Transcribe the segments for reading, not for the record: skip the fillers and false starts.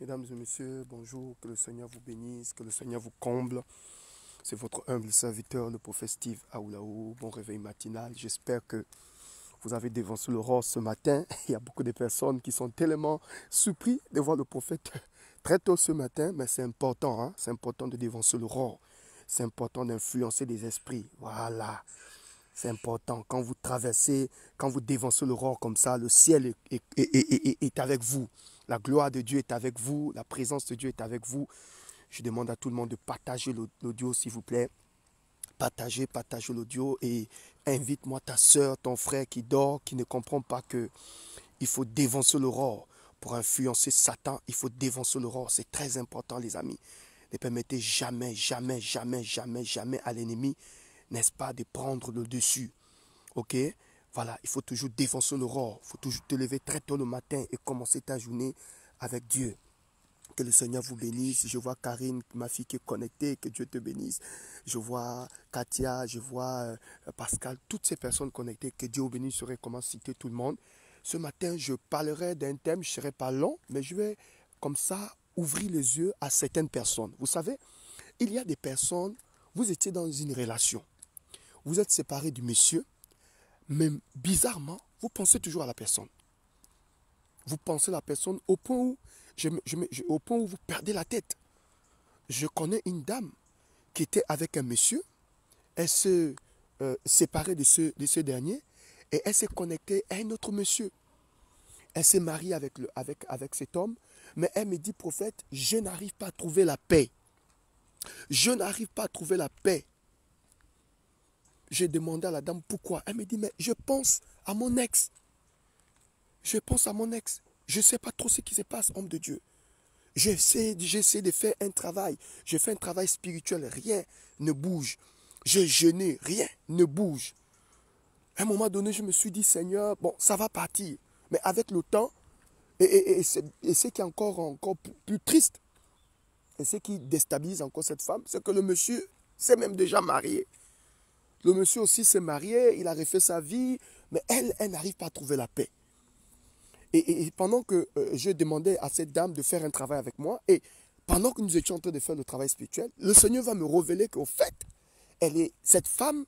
Mesdames et messieurs, bonjour, que le Seigneur vous bénisse, que le Seigneur vous comble. C'est votre humble serviteur, le prophète Steve Aoulaou. Bon réveil matinal. J'espère que vous avez dévancé l'aurore ce matin. Il y a beaucoup de personnes qui sont tellement surpris de voir le prophète très tôt ce matin, mais c'est important, hein? C'est important de dévancer l'aurore. C'est important d'influencer des esprits. Voilà. C'est important. Quand vous traversez, quand vous dévancez l'aurore comme ça, le ciel est avec vous. La gloire de Dieu est avec vous. La présence de Dieu est avec vous. Je demande à tout le monde de partager l'audio, s'il vous plaît. Partagez l'audio et invite-moi ta soeur, ton frère qui dort, qui ne comprend pas que il faut dévancer l'aurore. Pour influencer Satan, il faut dévancer l'aurore. C'est très important, les amis. Ne permettez jamais, jamais, jamais, jamais, jamais à l'ennemi, n'est-ce pas, de prendre le dessus. Ok? Voilà, il faut toujours défoncer l'aurore. Il faut toujours te lever très tôt le matin et commencer ta journée avec Dieu. Que le Seigneur vous bénisse. Je vois Karine, ma fille qui est connectée. Que Dieu te bénisse. Je vois Katia, je vois Pascal. Toutes ces personnes connectées. Que Dieu vous bénisse. Je saurais comment citer tout le monde. Ce matin, je parlerai d'un thème. Je ne serai pas long, mais je vais comme ça ouvrir les yeux à certaines personnes. Vous savez, il y a des personnes, vous étiez dans une relation. Vous êtes séparés du monsieur. Mais bizarrement, vous pensez toujours à la personne. Vous pensez à la personne au point où, au point où vous perdez la tête. Je connais une dame qui était avec un monsieur. Elle se séparait de ce dernier et elle s'est connectée à un autre monsieur. Elle s'est mariée avec cet homme. Mais elle me dit, prophète, je n'arrive pas à trouver la paix. Je n'arrive pas à trouver la paix. J'ai demandé à la dame pourquoi. Elle me dit, mais je pense à mon ex. Je pense à mon ex. Je ne sais pas trop ce qui se passe, homme de Dieu. J'essaie de faire un travail. Je fais un travail spirituel. Rien ne bouge. J'ai jeûné. Rien ne bouge. À un moment donné, je me suis dit, Seigneur, bon, ça va partir. Mais avec le temps, et ce qui est encore plus triste, et ce qui déstabilise encore cette femme, c'est que le monsieur s'est même déjà marié. Le monsieur aussi s'est marié, il a refait sa vie, mais elle n'arrive pas à trouver la paix. Et pendant que je demandais à cette dame de faire un travail avec moi, et pendant que nous étions en train de faire le travail spirituel, le Seigneur va me révéler qu'au fait, cette femme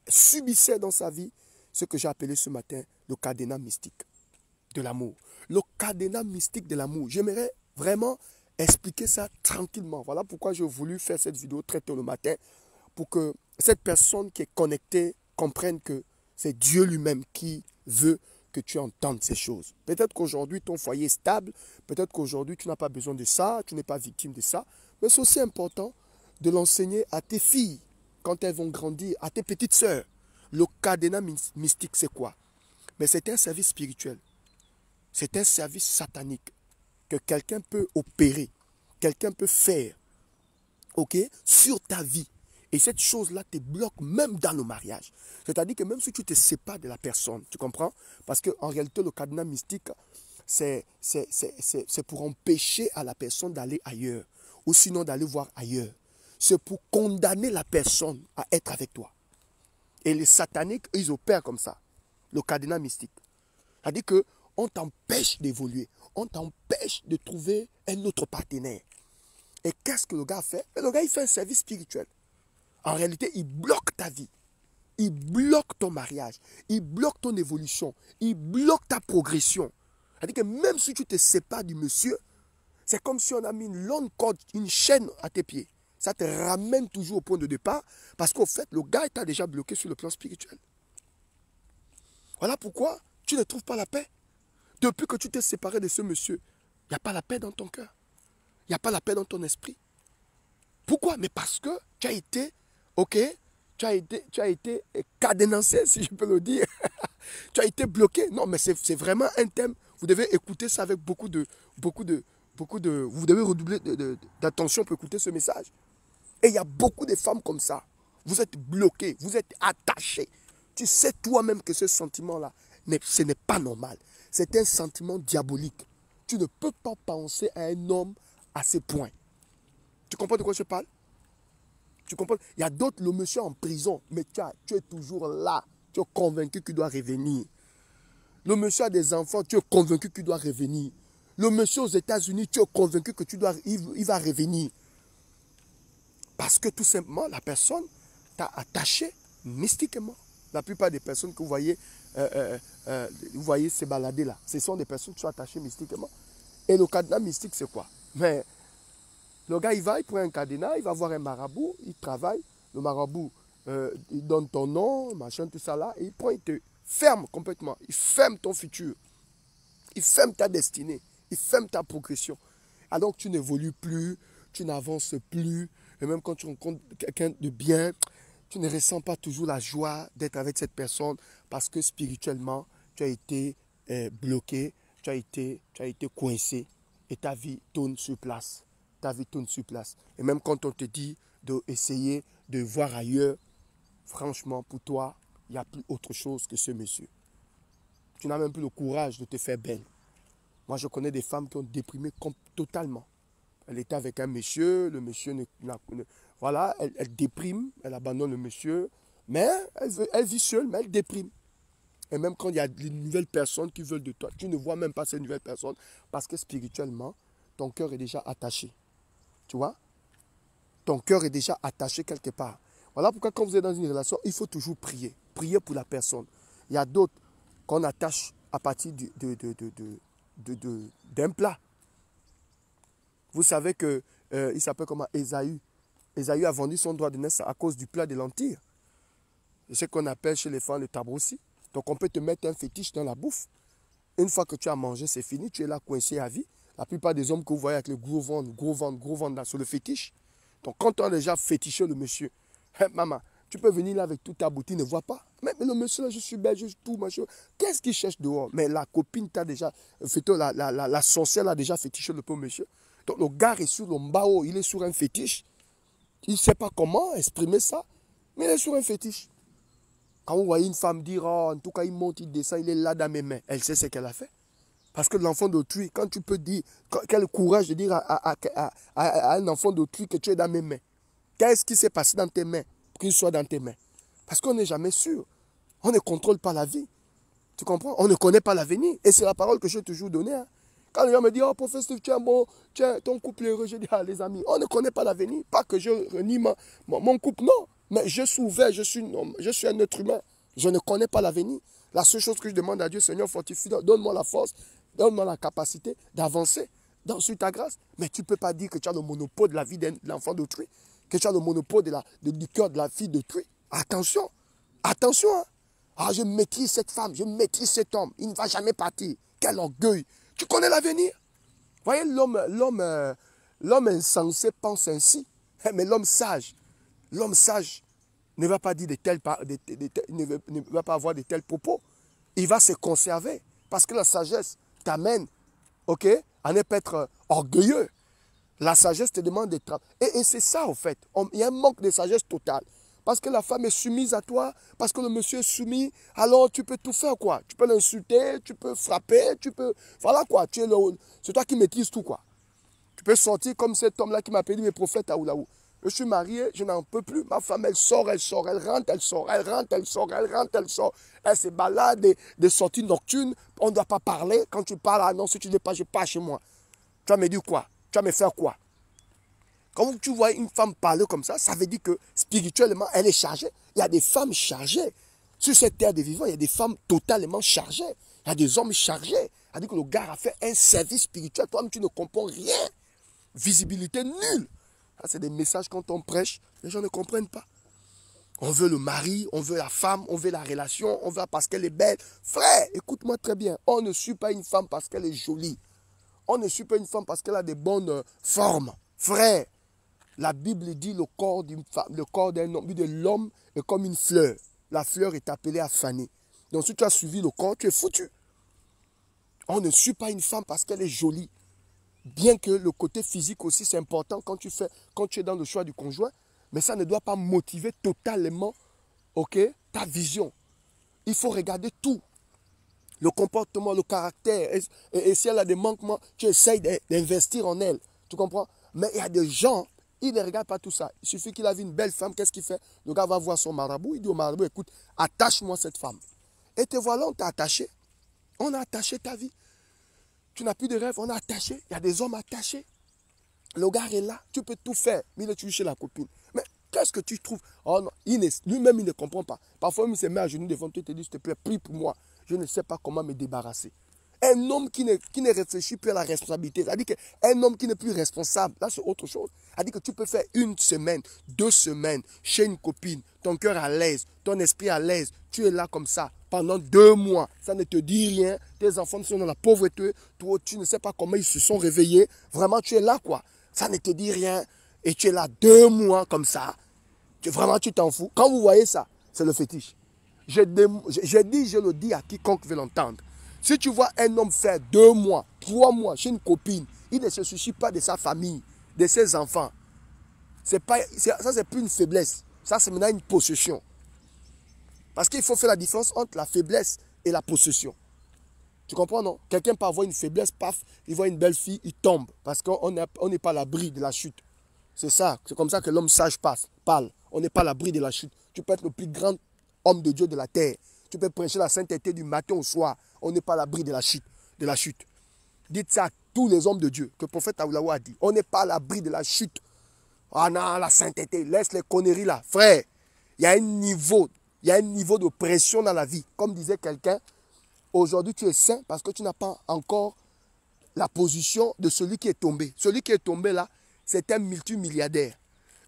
subissait dans sa vie ce que j'ai appelé ce matin le cadenas mystique de l'amour. Le cadenas mystique de l'amour. J'aimerais vraiment expliquer ça tranquillement. Voilà pourquoi j'ai voulu faire cette vidéo très tôt le matin, pour que cette personne qui est connectée comprenne que c'est Dieu lui-même qui veut que tu entendes ces choses. Peut-être qu'aujourd'hui, ton foyer est stable. Peut-être qu'aujourd'hui, tu n'as pas besoin de ça. Tu n'es pas victime de ça. Mais c'est aussi important de l'enseigner à tes filles quand elles vont grandir, à tes petites sœurs. Le cadenas mystique, c'est quoi? Mais c'est un service spirituel. C'est un service satanique que quelqu'un peut opérer, quelqu'un peut faire, ok, sur ta vie. Et cette chose-là te bloque même dans le mariage. C'est-à-dire que même si tu te sépares de la personne, tu comprends? Parce qu'en réalité, le cadenas mystique, c'est pour empêcher à la personne d'aller ailleurs. Ou sinon d'aller voir ailleurs. C'est pour condamner la personne à être avec toi. Et les sataniques, ils opèrent comme ça. Le cadenas mystique. C'est-à-dire qu'on t'empêche d'évoluer. On t'empêche de trouver un autre partenaire. Et qu'est-ce que le gars fait? Le gars, il fait un service spirituel. En réalité, il bloque ta vie. Il bloque ton mariage. Il bloque ton évolution. Il bloque ta progression. C'est-à-dire que même si tu te sépares du monsieur, c'est comme si on a mis une longue corde, une chaîne à tes pieds. Ça te ramène toujours au point de départ parce qu'au fait, le gars t'a déjà bloqué sur le plan spirituel. Voilà pourquoi tu ne trouves pas la paix. Depuis que tu t'es séparé de ce monsieur, il n'y a pas la paix dans ton cœur. Il n'y a pas la paix dans ton esprit. Pourquoi? Mais parce que tu as été, ok, tu as été cadenassé, si je peux le dire. Tu as été bloqué. Non, mais c'est vraiment un thème. Vous devez écouter ça avec beaucoup de... Vous devez redoubler d'attention pour écouter ce message. Et il y a beaucoup de femmes comme ça. Vous êtes bloqués, vous êtes attachés. Tu sais toi-même que ce sentiment-là, ce n'est pas normal. C'est un sentiment diabolique. Tu ne peux pas penser à un homme à ce point. Tu comprends de quoi je parle? Tu comprends? Il y a d'autres, le monsieur en prison, mais tu es toujours là. Tu es convaincu qu'il doit revenir. Le monsieur a des enfants, tu es convaincu qu'il doit revenir. Le monsieur aux États-Unis, tu es convaincu que il va revenir. Parce que tout simplement, la personne t'a attaché mystiquement. La plupart des personnes que vous voyez se balader là, ce sont des personnes qui sont attachées mystiquement. Et le cadenas mystique, c'est quoi? Mais le gars, il prend un cadenas, il va voir un marabout, il travaille. Le marabout, il donne ton nom, machin, tout ça là, et il prend, il te ferme complètement. Il ferme ton futur. Il ferme ta destinée. Il ferme ta progression. Alors que tu n'évolues plus, tu n'avances plus. Et même quand tu rencontres quelqu'un de bien, tu ne ressens pas toujours la joie d'être avec cette personne parce que spirituellement, tu as été bloqué, tu as été coincé et ta vie tourne sur place. Ta vie tourne sur place. Et même quand on te dit d'essayer de voir ailleurs, franchement, pour toi, il n'y a plus autre chose que ce monsieur. Tu n'as même plus le courage de te faire belle. Moi, je connais des femmes qui ont déprimé totalement. Elle était avec un monsieur, le monsieur voilà, elle déprime, elle abandonne le monsieur, mais elle vit seule, mais elle déprime. Et même quand il y a de nouvelles personnes qui veulent de toi, tu ne vois même pas ces nouvelles personnes parce que spirituellement, ton cœur est déjà attaché. Tu vois? Ton cœur est déjà attaché quelque part. Voilà pourquoi quand vous êtes dans une relation, il faut toujours prier. Prier pour la personne. Il y a d'autres qu'on attache à partir d'un plat. Vous savez que il s'appelle comment? Ésaü. Ésaü a vendu son droit de naissance à cause du plat de lentilles. C'est ce qu'on appelle chez les femmes le tabrossi. Donc on peut te mettre un fétiche dans la bouffe. Une fois que tu as mangé, c'est fini. Tu es là coincé à vie. La plupart des hommes que vous voyez avec le gros ventre là, sur le fétiche. Donc quand on a déjà fétiché le monsieur, hey, maman, tu peux venir là avec toute ta boutique, ne vois pas. Mais le monsieur là, je suis belle, je suis tout, machin. Qu'est-ce qu'il cherche dehors? Mais la copine t'a déjà, la sorcière a déjà fétiché le pauvre monsieur. Donc le gars est sur le mbao, il est sur un fétiche. Il ne sait pas comment exprimer ça, mais il est sur un fétiche. Quand vous voyez une femme dire, oh, en tout cas, il monte, il descend, il est là dans mes mains, elle sait ce qu'elle a fait. Parce que l'enfant d'autrui, quand tu peux dire, quel courage de dire à un enfant d'autrui que tu es dans mes mains. Qu'est-ce qui s'est passé dans tes mains pour qu'il soit dans tes mains? Parce qu'on n'est jamais sûr. On ne contrôle pas la vie. Tu comprends? On ne connaît pas l'avenir. Et c'est la parole que j'ai toujours donnée. Hein. Quand les gens me disent, oh, professeur, tu es bon, ton couple est heureux, je dis, ah, les amis, on ne connaît pas l'avenir. Pas que je renie mon couple, non. Mais je suis ouvert, je suis un être humain. Je ne connais pas l'avenir. La seule chose que je demande à Dieu, Seigneur, fortifie, donne-moi la force, donne-moi la capacité d'avancer sur ta grâce. Mais tu ne peux pas dire que tu as le monopole de la vie de l'enfant d'autrui, que tu as le monopole du cœur de la fille d'autrui. Attention, attention. Hein. Ah, je maîtrise cette femme, je maîtrise cet homme. Il ne va jamais partir. Quel orgueil. Tu connais l'avenir. Voyez, l'homme insensé pense ainsi. Mais l'homme sage ne va pas dire ne va pas avoir de tels propos. Il va se conserver. Parce que la sagesse t'amène, ok, à ne pas être orgueilleux. La sagesse te demande de travailler. Et c'est ça, en fait. Il y a un manque de sagesse totale. Parce que la femme est soumise à toi, parce que le monsieur est soumis, alors tu peux tout faire, quoi. Tu peux l'insulter, tu peux frapper, tu peux... Voilà, quoi. C'est toi qui maîtrises tout, quoi. Tu peux sortir comme cet homme-là qui m'a appelé mes prophètes à Oulaou. Je suis marié, je n'en peux plus. Ma femme, elle sort, elle rentre, elle sort, elle rentre, elle sort, elle rentre, elle sort. Elle se balade des sorties nocturnes. On ne doit pas parler. Quand tu parles, ah non, si tu ne dis pas, je pars chez moi. Tu vas me dire quoi? Tu vas me faire quoi? Quand tu vois une femme parler comme ça veut dire que spirituellement, elle est chargée. Il y a des femmes chargées. Sur cette terre des vivants, il y a des femmes totalement chargées. Il y a des hommes chargés. C'est-à-dire que le gars a fait un service spirituel. Toi-même, tu ne comprends rien. Visibilité nulle. C'est des messages quand on prêche, les gens ne comprennent pas. On veut le mari, on veut la femme, on veut la relation, on veut parce qu'elle est belle. Frère, écoute-moi très bien. On ne suit pas une femme parce qu'elle est jolie. On ne suit pas une femme parce qu'elle a des bonnes formes. Frère, la Bible dit le corps d'un homme, de l'homme est comme une fleur. La fleur est appelée à faner. Donc si tu as suivi le corps, tu es foutu. On ne suit pas une femme parce qu'elle est jolie. Bien que le côté physique aussi, c'est important quand tu es dans le choix du conjoint, mais ça ne doit pas motiver totalement, ok, ta vision. Il faut regarder tout. Le comportement, le caractère. Et si elle a des manquements, tu essayes d'investir en elle. Tu comprends? Mais il y a des gens, ils ne regardent pas tout ça. Il suffit qu'il a vu une belle femme, qu'est-ce qu'il fait? Le gars va voir son marabout, il dit au marabout, écoute, attache-moi cette femme. Et te voilà, on t'a attaché. On a attaché ta vie. Tu n'as plus de rêve, on est attaché. Il y a des hommes attachés. Le gars est là, tu peux tout faire, mais il est toujours chez la copine. Mais qu'est-ce que tu trouves? Oh non, lui-même, il ne comprend pas. Parfois, il se met à genoux devant toi et te dit, s'il te plaît, prie pour moi. Je ne sais pas comment me débarrasser. Un homme qui ne réfléchit plus à la responsabilité, c'est-à-dire qu'un homme qui n'est plus responsable, là c'est autre chose. C'est-à-dire que tu peux faire 1 semaine, 2 semaines chez une copine, ton cœur à l'aise, ton esprit à l'aise, tu es là comme ça pendant 2 mois, ça ne te dit rien, tes enfants sont dans la pauvreté, toi tu ne sais pas comment ils se sont réveillés, vraiment tu es là quoi, ça ne te dit rien et tu es là 2 mois comme ça, vraiment tu t'en fous. Quand vous voyez ça, c'est le fétiche. Je le dis à quiconque veut l'entendre. Si tu vois un homme faire 2 mois, 3 mois chez une copine, il ne se soucie pas de sa famille, de ses enfants. Ça, c'est plus une faiblesse. Ça, c'est maintenant une possession. Parce qu'il faut faire la différence entre la faiblesse et la possession. Tu comprends, non? Quelqu'un peut avoir une faiblesse, paf, il voit une belle fille, il tombe. Parce qu'on n'est pas à l'abri de la chute. C'est ça. C'est comme ça que l'homme sage parle. On n'est pas à l'abri de la chute. Tu peux être le plus grand homme de Dieu de la terre. Tu peux prêcher la sainteté du matin au soir. On n'est pas à l'abri de la chute. Dites ça à tous les hommes de Dieu que le prophète Aoulaou a dit. On n'est pas à l'abri de la chute. Ah non, la sainteté, laisse les conneries là. Frère, il y a un niveau de pression dans la vie. Comme disait quelqu'un, aujourd'hui tu es saint parce que tu n'as pas encore la position de celui qui est tombé. Celui qui est tombé là, c'est un multimilliardaire.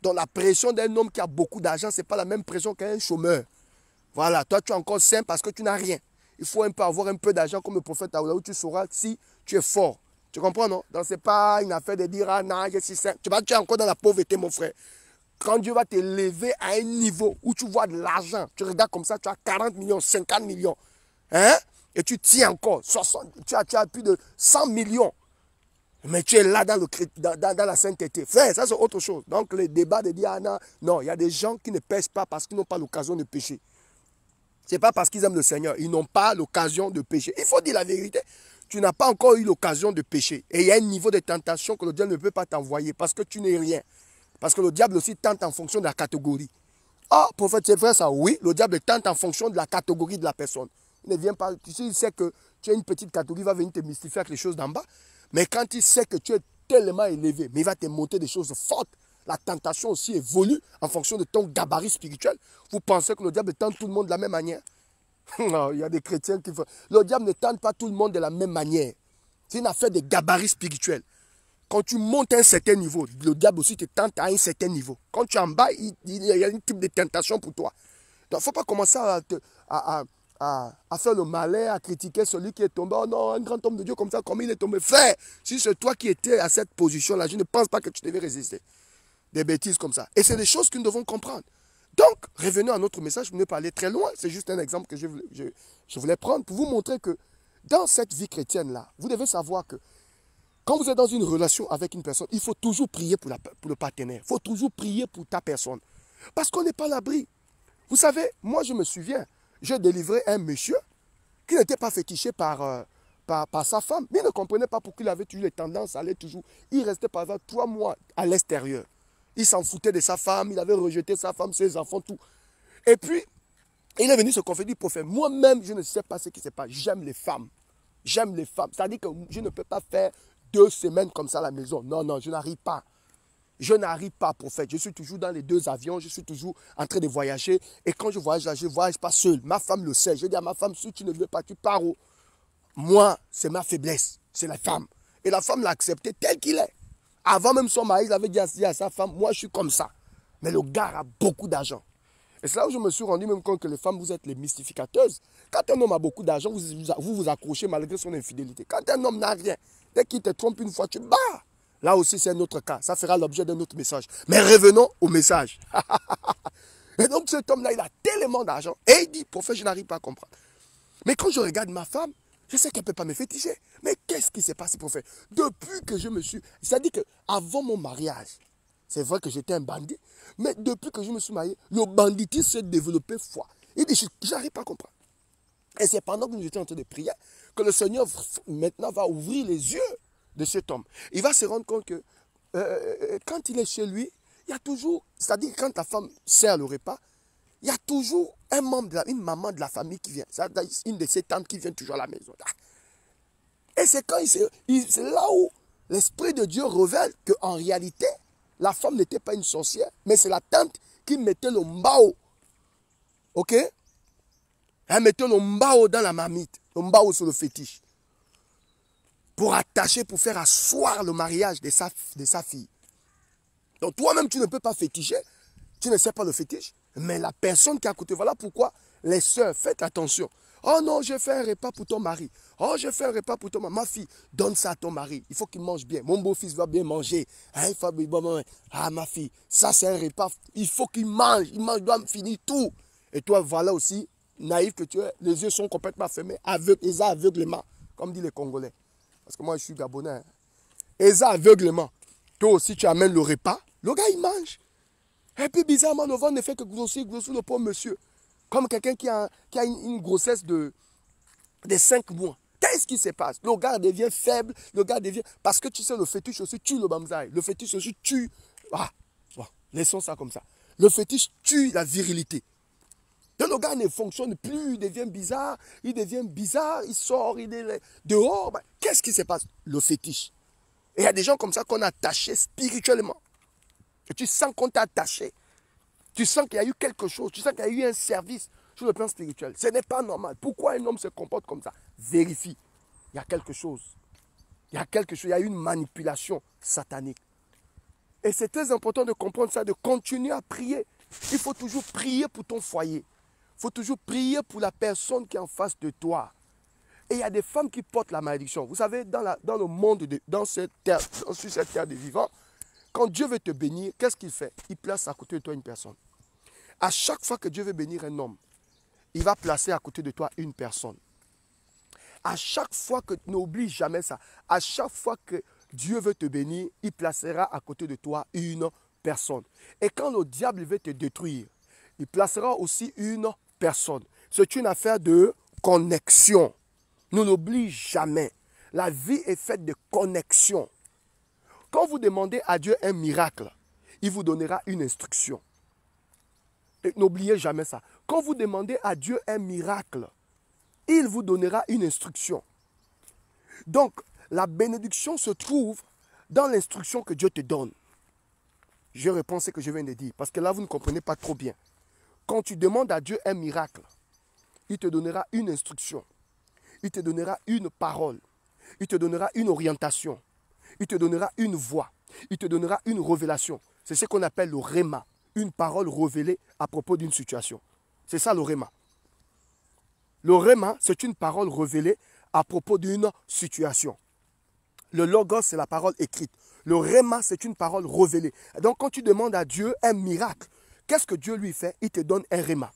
Donc la pression d'un homme qui a beaucoup d'argent, ce n'est pas la même pression qu'un chômeur. Voilà, toi tu es encore sain parce que tu n'as rien. Il faut avoir un peu d'argent comme le prophète Aoulaou, tu sauras si tu es fort. Tu comprends, non? Donc ce n'est pas une affaire de dire, ah non, je suis sain. Tu es encore dans la pauvreté, mon frère. Quand Dieu va te lever à un niveau où tu vois de l'argent, tu regardes comme ça, tu as 40 millions, 50 millions. Hein? Et tu tiens encore, 60, tu as plus de 100 millions. Mais tu es là dans la sainteté. Frère, ça c'est autre chose. Donc le débat de dire, ah non, non, il y a des gens qui ne pêchent pas parce qu'ils n'ont pas l'occasion de pécher. Ce n'est pas parce qu'ils aiment le Seigneur. Ils n'ont pas l'occasion de pécher. Il faut dire la vérité. Tu n'as pas encore eu l'occasion de pécher. Et il y a un niveau de tentation que le diable ne peut pas t'envoyer parce que tu n'es rien. Parce que le diable aussi tente en fonction de la catégorie. Ah, prophète, c'est vrai ça? Oui, le diable tente en fonction de la catégorie de la personne. Il ne vient pas, tu sais, il sait que tu as une petite catégorie, il va venir te mystifier avec les choses d'en bas. Mais quand il sait que tu es tellement élevé, mais il va te montrer des choses fortes. La tentation aussi évolue en fonction de ton gabarit spirituel. Vous pensez que le diable tente tout le monde de la même manière? Non, il y a des chrétiens qui font... Le diable ne tente pas tout le monde de la même manière. C'est une affaire de gabarit spirituel. Quand tu montes à un certain niveau, le diable aussi te tente à un certain niveau. Quand tu es en bas, il y a un type de tentation pour toi. Donc il ne faut pas commencer à faire le malin, à critiquer celui qui est tombé. Oh non, un grand homme de Dieu comme ça, comment il est tombé? Frère, si c'est toi qui étais à cette position-là, je ne pense pas que tu devais résister. Des bêtises comme ça. Et c'est des choses que nous devons comprendre. Donc, revenons à notre message, je ne vais pas aller très loin. C'est juste un exemple que je voulais prendre pour vous montrer que dans cette vie chrétienne-là, vous devez savoir que quand vous êtes dans une relation avec une personne, il faut toujours prier pour le partenaire. Il faut toujours prier pour ta personne. Parce qu'on n'est pas à l'abri. Vous savez, moi je me souviens, j'ai délivré un monsieur qui n'était pas fétiché par sa femme. Mais il ne comprenait pas pourquoi il avait toujours les tendances à aller toujours. Il restait par exemple 3 mois à l'extérieur. Il s'en foutait de sa femme, il avait rejeté sa femme, ses enfants, tout. Et puis, il est venu se confier, du prophète. Moi-même, je ne sais pas ce qui se passe. J'aime les femmes. J'aime les femmes. C'est-à-dire que je ne peux pas faire 2 semaines comme ça à la maison. Non, non, je n'arrive pas. Je n'arrive pas, prophète. Je suis toujours dans les 2 avions. Je suis toujours en train de voyager. Et quand je voyage là, je ne voyage pas seul. Ma femme le sait. Je dis à ma femme, si tu ne veux pas, tu pars où? Moi, c'est ma faiblesse. C'est la femme. Et la femme l'a accepté tel qu'il est. Avant même son mari, il avait dit à sa femme, moi je suis comme ça. Mais le gars a beaucoup d'argent. Et c'est là où je me suis rendu même compte que les femmes, vous êtes les mystificateuses. Quand un homme a beaucoup d'argent, vous accrochez malgré son infidélité. Quand un homme n'a rien, dès qu'il te trompe une fois, tu bats. Là aussi, c'est un autre cas. Ça fera l'objet d'un autre message. Mais revenons au message. Et donc cet homme-là, il a tellement d'argent. Et il dit, prophète, je n'arrive pas à comprendre. Mais quand je regarde ma femme, je sais qu'elle ne peut pas me féticher. Mais qu'est-ce qui s'est passé, prophète? Depuis que je me suis... C'est-à-dire qu'avant mon mariage, c'est vrai que j'étais un bandit, mais depuis que je me suis marié, le banditisme s'est développé fort. Il dit, je n'arrive pas à comprendre. Et c'est pendant que nous étions en train de prier que le Seigneur maintenant va ouvrir les yeux de cet homme. Il va se rendre compte que quand il est chez lui, il y a toujours... C'est-à-dire quand la femme sert le repas, il y a toujours un membre une maman de la famille qui vient. Une de ses tantes qui vient toujours à la maison. Et Et c'est quand c'est là où l'Esprit de Dieu révèle qu'en réalité, la femme n'était pas une sorcière, mais c'est la tante qui mettait le mbao. Ok? Elle mettait le mbao dans la marmite, le mbao sur le fétiche. Pour attacher, pour faire asseoir le mariage de sa fille. Donc toi-même, tu ne peux pas féticher. Tu ne sais pas le fétiche. Mais la personne qui est à côté, voilà pourquoi les sœurs, faites attention. Oh non, je fais un repas pour ton mari. Oh, je fais un repas pour ton mari. Ma fille, donne ça à ton mari. Il faut qu'il mange bien. Mon beau-fils va bien manger. Hein, il faut... Ah, ma fille, ça c'est un repas. Il faut qu'il mange. Il doit finir tout. Et toi, voilà aussi, naïf que tu es. Les yeux sont complètement fermés. Aveuglement, comme disent les Congolais. Parce que moi, je suis Gabonais. Et ça, aveuglement. Toi aussi, tu amènes le repas. Le gars, il mange. Et puis, bizarrement, le ventre ne fait que grossir le pauvre monsieur. Comme quelqu'un qui a une grossesse de 5 mois. Qu'est-ce qui se passe? Le gars devient faible. Le gars devient... Parce que tu sais, le fétiche aussi tue le bamzaï. Le fétiche aussi tue... Ah, bon, laissons ça comme ça. Le fétiche tue la virilité. Donc le gars ne fonctionne plus, il devient bizarre, il sort, il est dehors. Ben, qu'est-ce qui se passe? Le fétiche. Et il y a des gens comme ça qu'on a attachés spirituellement. Et tu sens qu'on t'a attaché. Tu sens qu'il y a eu quelque chose, tu sens qu'il y a eu un service sur le plan spirituel. Ce n'est pas normal. Pourquoi un homme se comporte comme ça? Vérifie. Il y a quelque chose. Il y a quelque chose, il y a une manipulation satanique. Et c'est très important de comprendre ça, de continuer à prier. Il faut toujours prier pour ton foyer. Il faut toujours prier pour la personne qui est en face de toi. Et il y a des femmes qui portent la malédiction. Vous savez, dans le monde, sur cette terre des vivants, quand Dieu veut te bénir, qu'est-ce qu'il fait? Il place à côté de toi une personne. À chaque fois que Dieu veut bénir un homme, il va placer à côté de toi une personne. À chaque fois que, n'oublie jamais ça, à chaque fois que Dieu veut te bénir, il placera à côté de toi une personne. Et quand le diable veut te détruire, il placera aussi une personne. C'est une affaire de connexion. Ne l'oublie jamais. La vie est faite de connexion. Quand vous demandez à Dieu un miracle, il vous donnera une instruction. Et n'oubliez jamais ça. Quand vous demandez à Dieu un miracle, il vous donnera une instruction. Donc, la bénédiction se trouve dans l'instruction que Dieu te donne. Je réponds ce que je viens de dire, parce que là, vous ne comprenez pas trop bien. Quand tu demandes à Dieu un miracle, il te donnera une instruction. Il te donnera une parole. Il te donnera une orientation. Il te donnera une voix. Il te donnera une révélation. C'est ce qu'on appelle le réma. Une parole révélée à propos d'une situation. C'est ça le réma. Le réma, c'est une parole révélée à propos d'une situation. Le logos, c'est la parole écrite. Le réma, c'est une parole révélée. Donc, quand tu demandes à Dieu un miracle, qu'est-ce que Dieu lui fait? Il te donne un réma.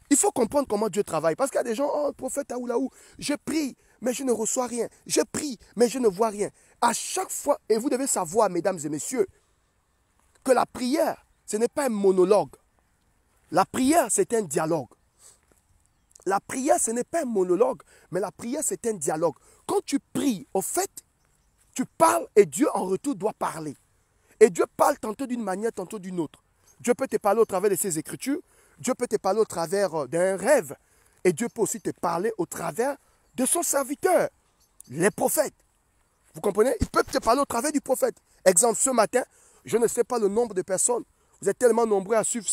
Il faut comprendre comment Dieu travaille. Parce qu'il y a des gens, oh, prophète Aoulaou, je prie, mais je ne reçois rien. Je prie, mais je ne vois rien. À chaque fois, et vous devez savoir, mesdames et messieurs, que la prière, ce n'est pas un monologue. La prière, c'est un dialogue. La prière, ce n'est pas un monologue, mais la prière, c'est un dialogue. Quand tu pries, au fait, tu parles et Dieu en retour doit parler. Et Dieu parle tantôt d'une manière, tantôt d'une autre. Dieu peut te parler au travers de ses écritures. Dieu peut te parler au travers d'un rêve. Et Dieu peut aussi te parler au travers de son serviteur, les prophètes. Vous comprenez? Il peut te parler au travers du prophète. Exemple, ce matin, je ne sais pas le nombre de personnes. Vous êtes tellement nombreux à suivre,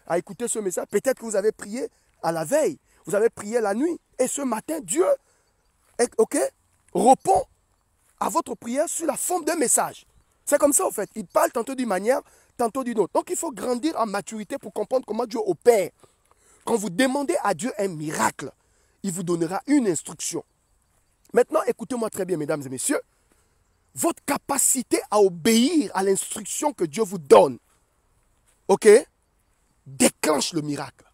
à écouter ce message. Peut-être que vous avez prié à la veille. Vous avez prié la nuit. Et ce matin, Dieu répond à votre prière sur la forme d'un message. C'est comme ça, en fait. Il parle tantôt d'une manière, tantôt d'une autre. Donc, il faut grandir en maturité pour comprendre comment Dieu opère. Quand vous demandez à Dieu un miracle, il vous donnera une instruction. Maintenant, écoutez-moi très bien, mesdames et messieurs. Votre capacité à obéir à l'instruction que Dieu vous donne, déclenche le miracle.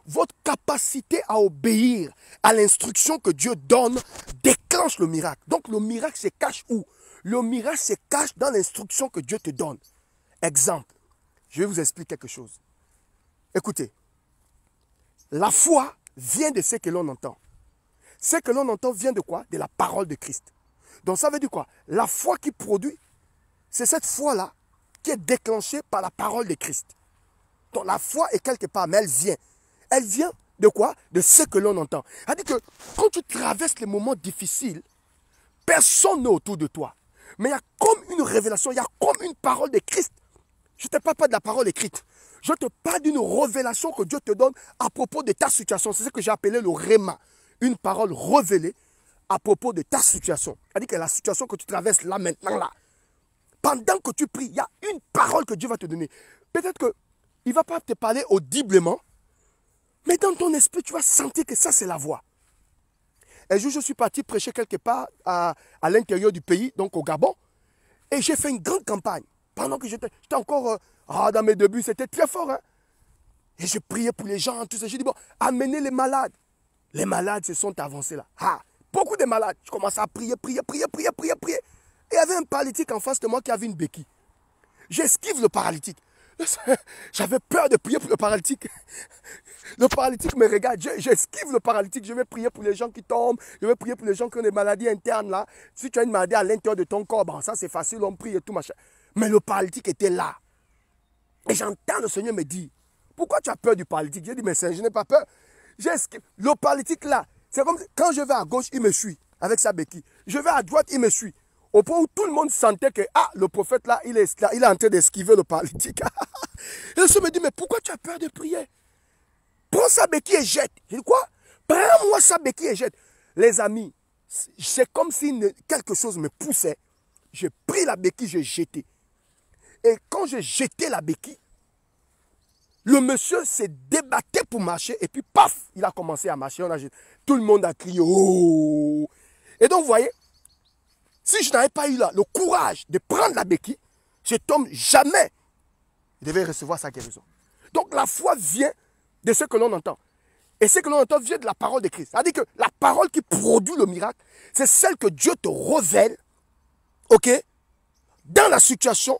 Votre capacité à obéir à l'instruction que Dieu donne déclenche le miracle. Donc le miracle se cache où? Le miracle se cache dans l'instruction que Dieu te donne. Exemple, je vais vous expliquer quelque chose. Écoutez, la foi vient de ce que l'on entend. Ce que l'on entend vient de quoi? De la parole de Christ. Donc ça veut dire quoi? La foi qui produit, c'est cette foi-là qui est déclenchée par la parole de Christ. Donc la foi est quelque part, mais elle vient. Elle vient de quoi? De ce que l'on entend. C'est-à-dire que quand tu traverses les moments difficiles, Personne n'est autour de toi. Mais il y a comme une révélation, il y a comme une parole de Christ. Je ne te parle pas de la parole écrite. Je te parle d'une révélation que Dieu te donne à propos de ta situation. C'est ce que j'ai appelé le réma. Une parole révélée à propos de ta situation. C'est-à-dire que la situation que tu traverses là, maintenant, là. Pendant que tu pries, il y a une parole que Dieu va te donner. Peut-être qu'il ne va pas te parler audiblement, mais dans ton esprit, tu vas sentir que ça, c'est la voix. Un jour, je suis parti prêcher quelque part à l'intérieur du pays, donc au Gabon, et j'ai fait une grande campagne. Pendant que j'étais encore dans mes débuts, c'était très fort. Hein? Et je priais pour les gens, tout ça. J'ai dit, bon, amenez les malades. Les malades se sont avancés là. Ah, beaucoup de malades. Je commençais à prier. Et il y avait un paralytique en face de moi qui avait une béquille. J'esquive le paralytique. J'avais peur de prier pour le paralytique. Le paralytique me regarde, j'esquive le paralytique. Je vais prier pour les gens qui tombent. Je vais prier pour les gens qui ont des maladies internes là. Si tu as une maladie à l'intérieur de ton corps, bon, ça c'est facile, on prie et tout machin. Mais le paralytique était là. Et j'entends le Seigneur me dire, pourquoi tu as peur du paralytique? J'ai dit, mais Seigneur, je n'ai pas peur. J'esquive. Le paralytique là, c'est comme quand je vais à gauche, il me suit avec sa béquille. Je vais à droite, il me suit. Au point où tout le monde sentait que, le prophète là, il est en train d'esquiver le paralytique. Et le Seigneur me dit, mais pourquoi tu as peur de prier? Prends sa béquille et jette. J'ai dit, quoi? Prends-moi sa béquille et jette. Les amis, c'est comme si quelque chose me poussait. J'ai pris la béquille, j'ai jeté. Et quand j'ai jeté la béquille, le monsieur s'est débattu pour marcher et puis paf, il a commencé à marcher. Tout le monde a crié, oh! Et donc, vous voyez, si je n'avais pas eu le courage de prendre la béquille, cet homme jamais devait recevoir sa guérison. Donc, la foi vient de ce que l'on entend. Et ce que l'on entend vient de la parole de Christ. C'est-à-dire que la parole qui produit le miracle, c'est celle que Dieu te révèle, ok, dans la situation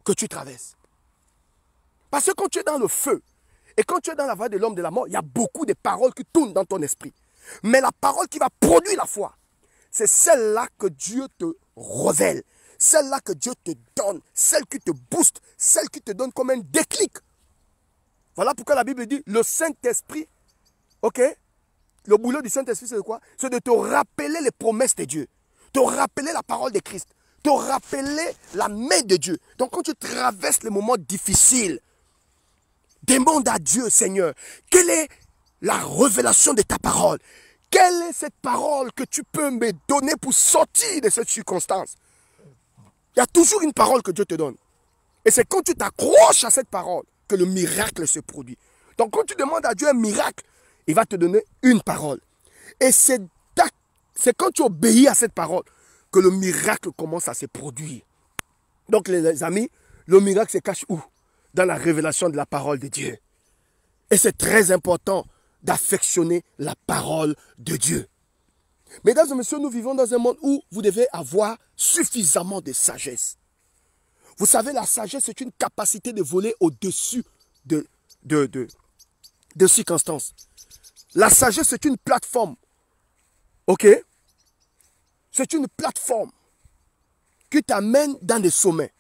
que tu traverses. Parce que quand tu es dans le feu, et quand tu es dans la vallée de l'homme de la mort, il y a beaucoup de paroles qui tournent dans ton esprit. Mais la parole qui va produire la foi, c'est celle-là que Dieu te révèle, celle-là que Dieu te donne, celle qui te booste, celle qui te donne comme un déclic. Voilà pourquoi la Bible dit, le Saint-Esprit, ok, le boulot du Saint-Esprit, c'est quoi? C'est de te rappeler les promesses de Dieu, te rappeler la parole de Christ, te rappeler la main de Dieu. Donc quand tu traverses les moments difficiles, demande à Dieu, Seigneur, quelle est la révélation de ta parole? Quelle est cette parole que tu peux me donner pour sortir de cette circonstance? Il y a toujours une parole que Dieu te donne. Et c'est quand tu t'accroches à cette parole que le miracle se produit. Donc quand tu demandes à Dieu un miracle, il va te donner une parole. Et c'est quand tu obéis à cette parole que le miracle commence à se produire. Donc les amis, le miracle se cache où? Dans la révélation de la parole de Dieu. Et c'est très important d'affectionner la parole de Dieu. Mesdames et messieurs, nous vivons dans un monde où vous devez avoir suffisamment de sagesse. Vous savez, la sagesse, c'est une capacité de voler au-dessus de circonstances. La sagesse, c'est une plateforme. Ok? C'est une plateforme qui t'amène dans des sommets.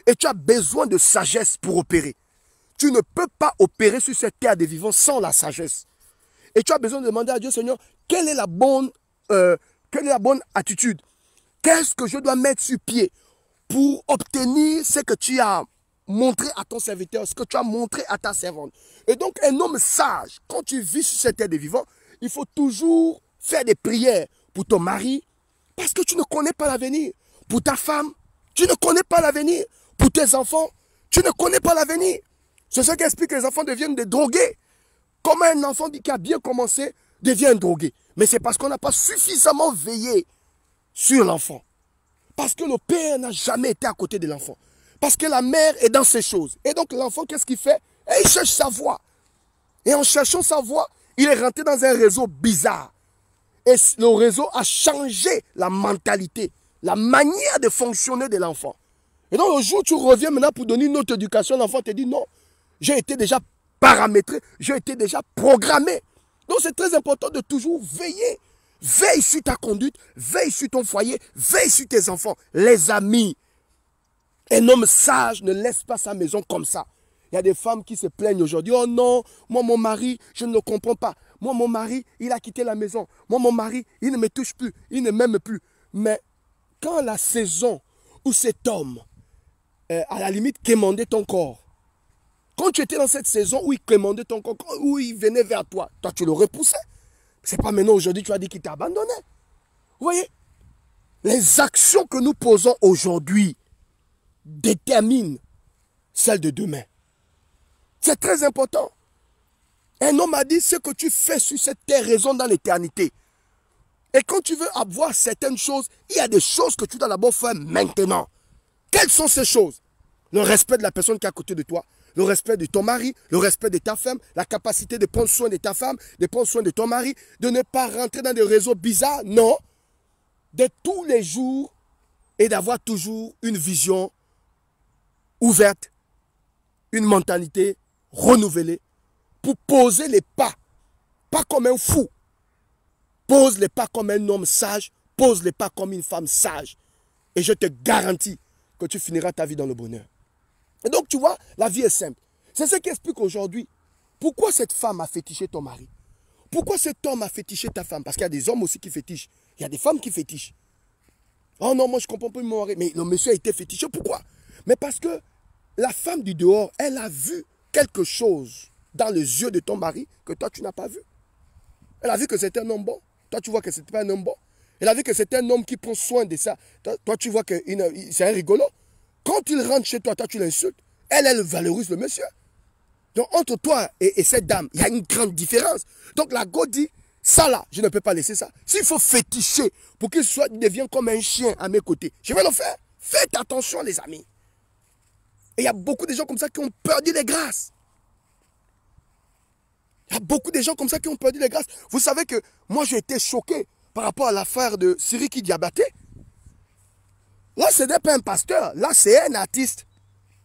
Et tu as besoin de sagesse pour opérer. Tu ne peux pas opérer sur cette terre des vivants sans la sagesse. Et tu as besoin de demander à Dieu, Seigneur, quelle est la bonne attitude? Qu'est-ce que je dois mettre sur pied pour obtenir ce que tu as montré à ton serviteur, ce que tu as montré à ta servante? Et donc, un homme sage, quand tu vis sur cette terre des vivants, il faut toujours faire des prières pour ton mari, parce que tu ne connais pas l'avenir. Pour ta femme, tu ne connais pas l'avenir. Pour tes enfants, tu ne connais pas l'avenir. C'est ce qui explique que les enfants deviennent des drogués. Comment un enfant qui a bien commencé devient un drogué? Mais c'est parce qu'on n'a pas suffisamment veillé sur l'enfant. Parce que le père n'a jamais été à côté de l'enfant. Parce que la mère est dans ces choses. Et donc l'enfant, qu'est-ce qu'il fait? Et il cherche sa voie. Et en cherchant sa voie, il est rentré dans un réseau bizarre. Et le réseau a changé la mentalité, la manière de fonctionner de l'enfant. Et donc le jour où tu reviens maintenant pour donner une autre éducation, l'enfant te dit non, j'ai été déjà paramétré, j'ai été déjà programmé. Donc c'est très important de toujours veiller. Veille sur ta conduite, veille sur ton foyer, veille sur tes enfants. Les amis, un homme sage ne laisse pas sa maison comme ça. Il y a des femmes qui se plaignent aujourd'hui. Oh non, moi mon mari, je ne le comprends pas. Moi mon mari, il a quitté la maison. Moi mon mari, il ne me touche plus, il ne m'aime plus. Mais quand la saison où cet homme, à la limite, quémandait ton corps, quand tu étais dans cette saison où il quémandait ton corps, où il venait vers toi, toi tu le repoussais. C'est pas maintenant aujourd'hui tu as dit qu'il t'a abandonné. Vous voyez, les actions que nous posons aujourd'hui déterminent celles de demain. C'est très important. Un homme a dit, ce que tu fais sur cette terre résonne dans l'éternité. Et quand tu veux avoir certaines choses, il y a des choses que tu dois d'abord faire maintenant. Quelles sont ces choses? Le respect de la personne qui est à côté de toi, le respect de ton mari, le respect de ta femme, la capacité de prendre soin de ta femme, de prendre soin de ton mari, de ne pas rentrer dans des réseaux bizarres, non. De tous les jours et d'avoir toujours une vision ouverte, une mentalité renouvelée pour poser les pas, pas comme un fou. Pose les pas comme un homme sage, pose les pas comme une femme sage. Et je te garantis que tu finiras ta vie dans le bonheur. Et donc tu vois, la vie est simple. C'est ce qui explique aujourd'hui pourquoi cette femme a fétiché ton mari. Pourquoi cet homme a fétiché ta femme. Parce qu'il y a des hommes aussi qui fétichent. Il y a des femmes qui fétichent. Oh non, moi je ne comprends pas mon mari. Mais le monsieur a été fétiché. Pourquoi? Mais parce que la femme du dehors, elle a vu quelque chose dans les yeux de ton mari que toi tu n'as pas vu. Elle a vu que c'était un homme bon. Toi tu vois que ce n'était pas un homme bon. Elle a vu que c'était un homme qui prend soin de ça. Toi tu vois que c'est un rigolo. Quand il rentre chez toi, toi tu l'insultes. Elle valorise le monsieur. Donc entre toi et cette dame, il y a une grande différence. Donc la go dit, ça là, je ne peux pas laisser ça. S'il faut féticher pour qu'il devienne comme un chien à mes côtés, je vais le faire. Faites attention les amis. Et il y a beaucoup de gens comme ça qui ont perdu les grâces. Il y a beaucoup de gens comme ça qui ont perdu les grâces. Vous savez que moi j'ai été choqué par rapport à l'affaire de Siriki Diabaté. Là ce n'est pas un pasteur, là c'est un artiste.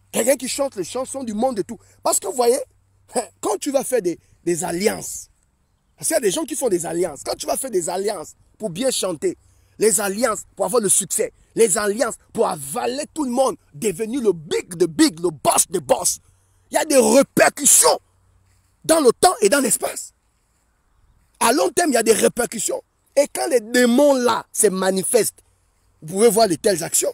Quelqu'un qui chante les chansons du monde et tout. Parce que vous voyez, quand tu vas faire des alliances, parce qu'il y a des gens qui font des alliances. Quand tu vas faire des alliances pour bien chanter, les alliances pour avoir le succès, les alliances pour avaler tout le monde, devenir le big de big, le boss de boss, il y a des répercussions dans le temps et dans l'espace. À long terme, il y a des répercussions. Et quand les démons là se manifestent, vous pouvez voir de telles actions.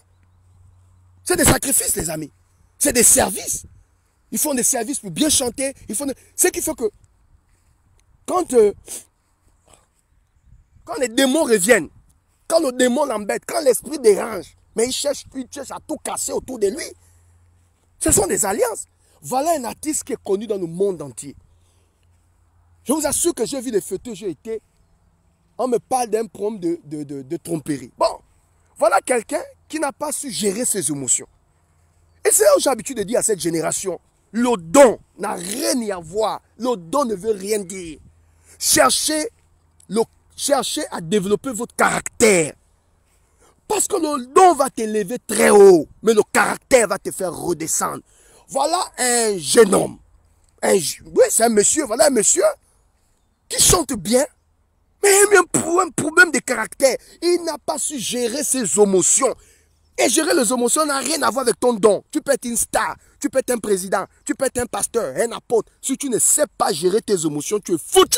C'est des sacrifices, les amis. C'est des services. Ils font des services pour bien chanter. Ce qui fait que quand les démons reviennent, quand le démon l'embête, quand l'esprit dérange, mais il cherche à tout casser autour de lui. Ce sont des alliances. Voilà un artiste qui est connu dans le monde entier. Je vous assure que j'ai vu des photos, j'ai été. On me parle d'un problème de tromperie. Bon, voilà quelqu'un qui n'a pas su gérer ses émotions. Et c'est là où j'ai l'habitude de dire à cette génération, le don n'a rien à voir. Le don ne veut rien dire. Cherchez à développer votre caractère. Parce que le don va t'élever très haut, mais le caractère va te faire redescendre. Voilà un jeune homme. Oui, c'est un monsieur. Voilà un monsieur qui chante bien, mais il a un problème de caractère. Il n'a pas su gérer ses émotions. Et gérer les émotions n'a rien à voir avec ton don. Tu peux être une star, tu peux être un président, tu peux être un pasteur, un apôtre. Si tu ne sais pas gérer tes émotions, tu es foutu.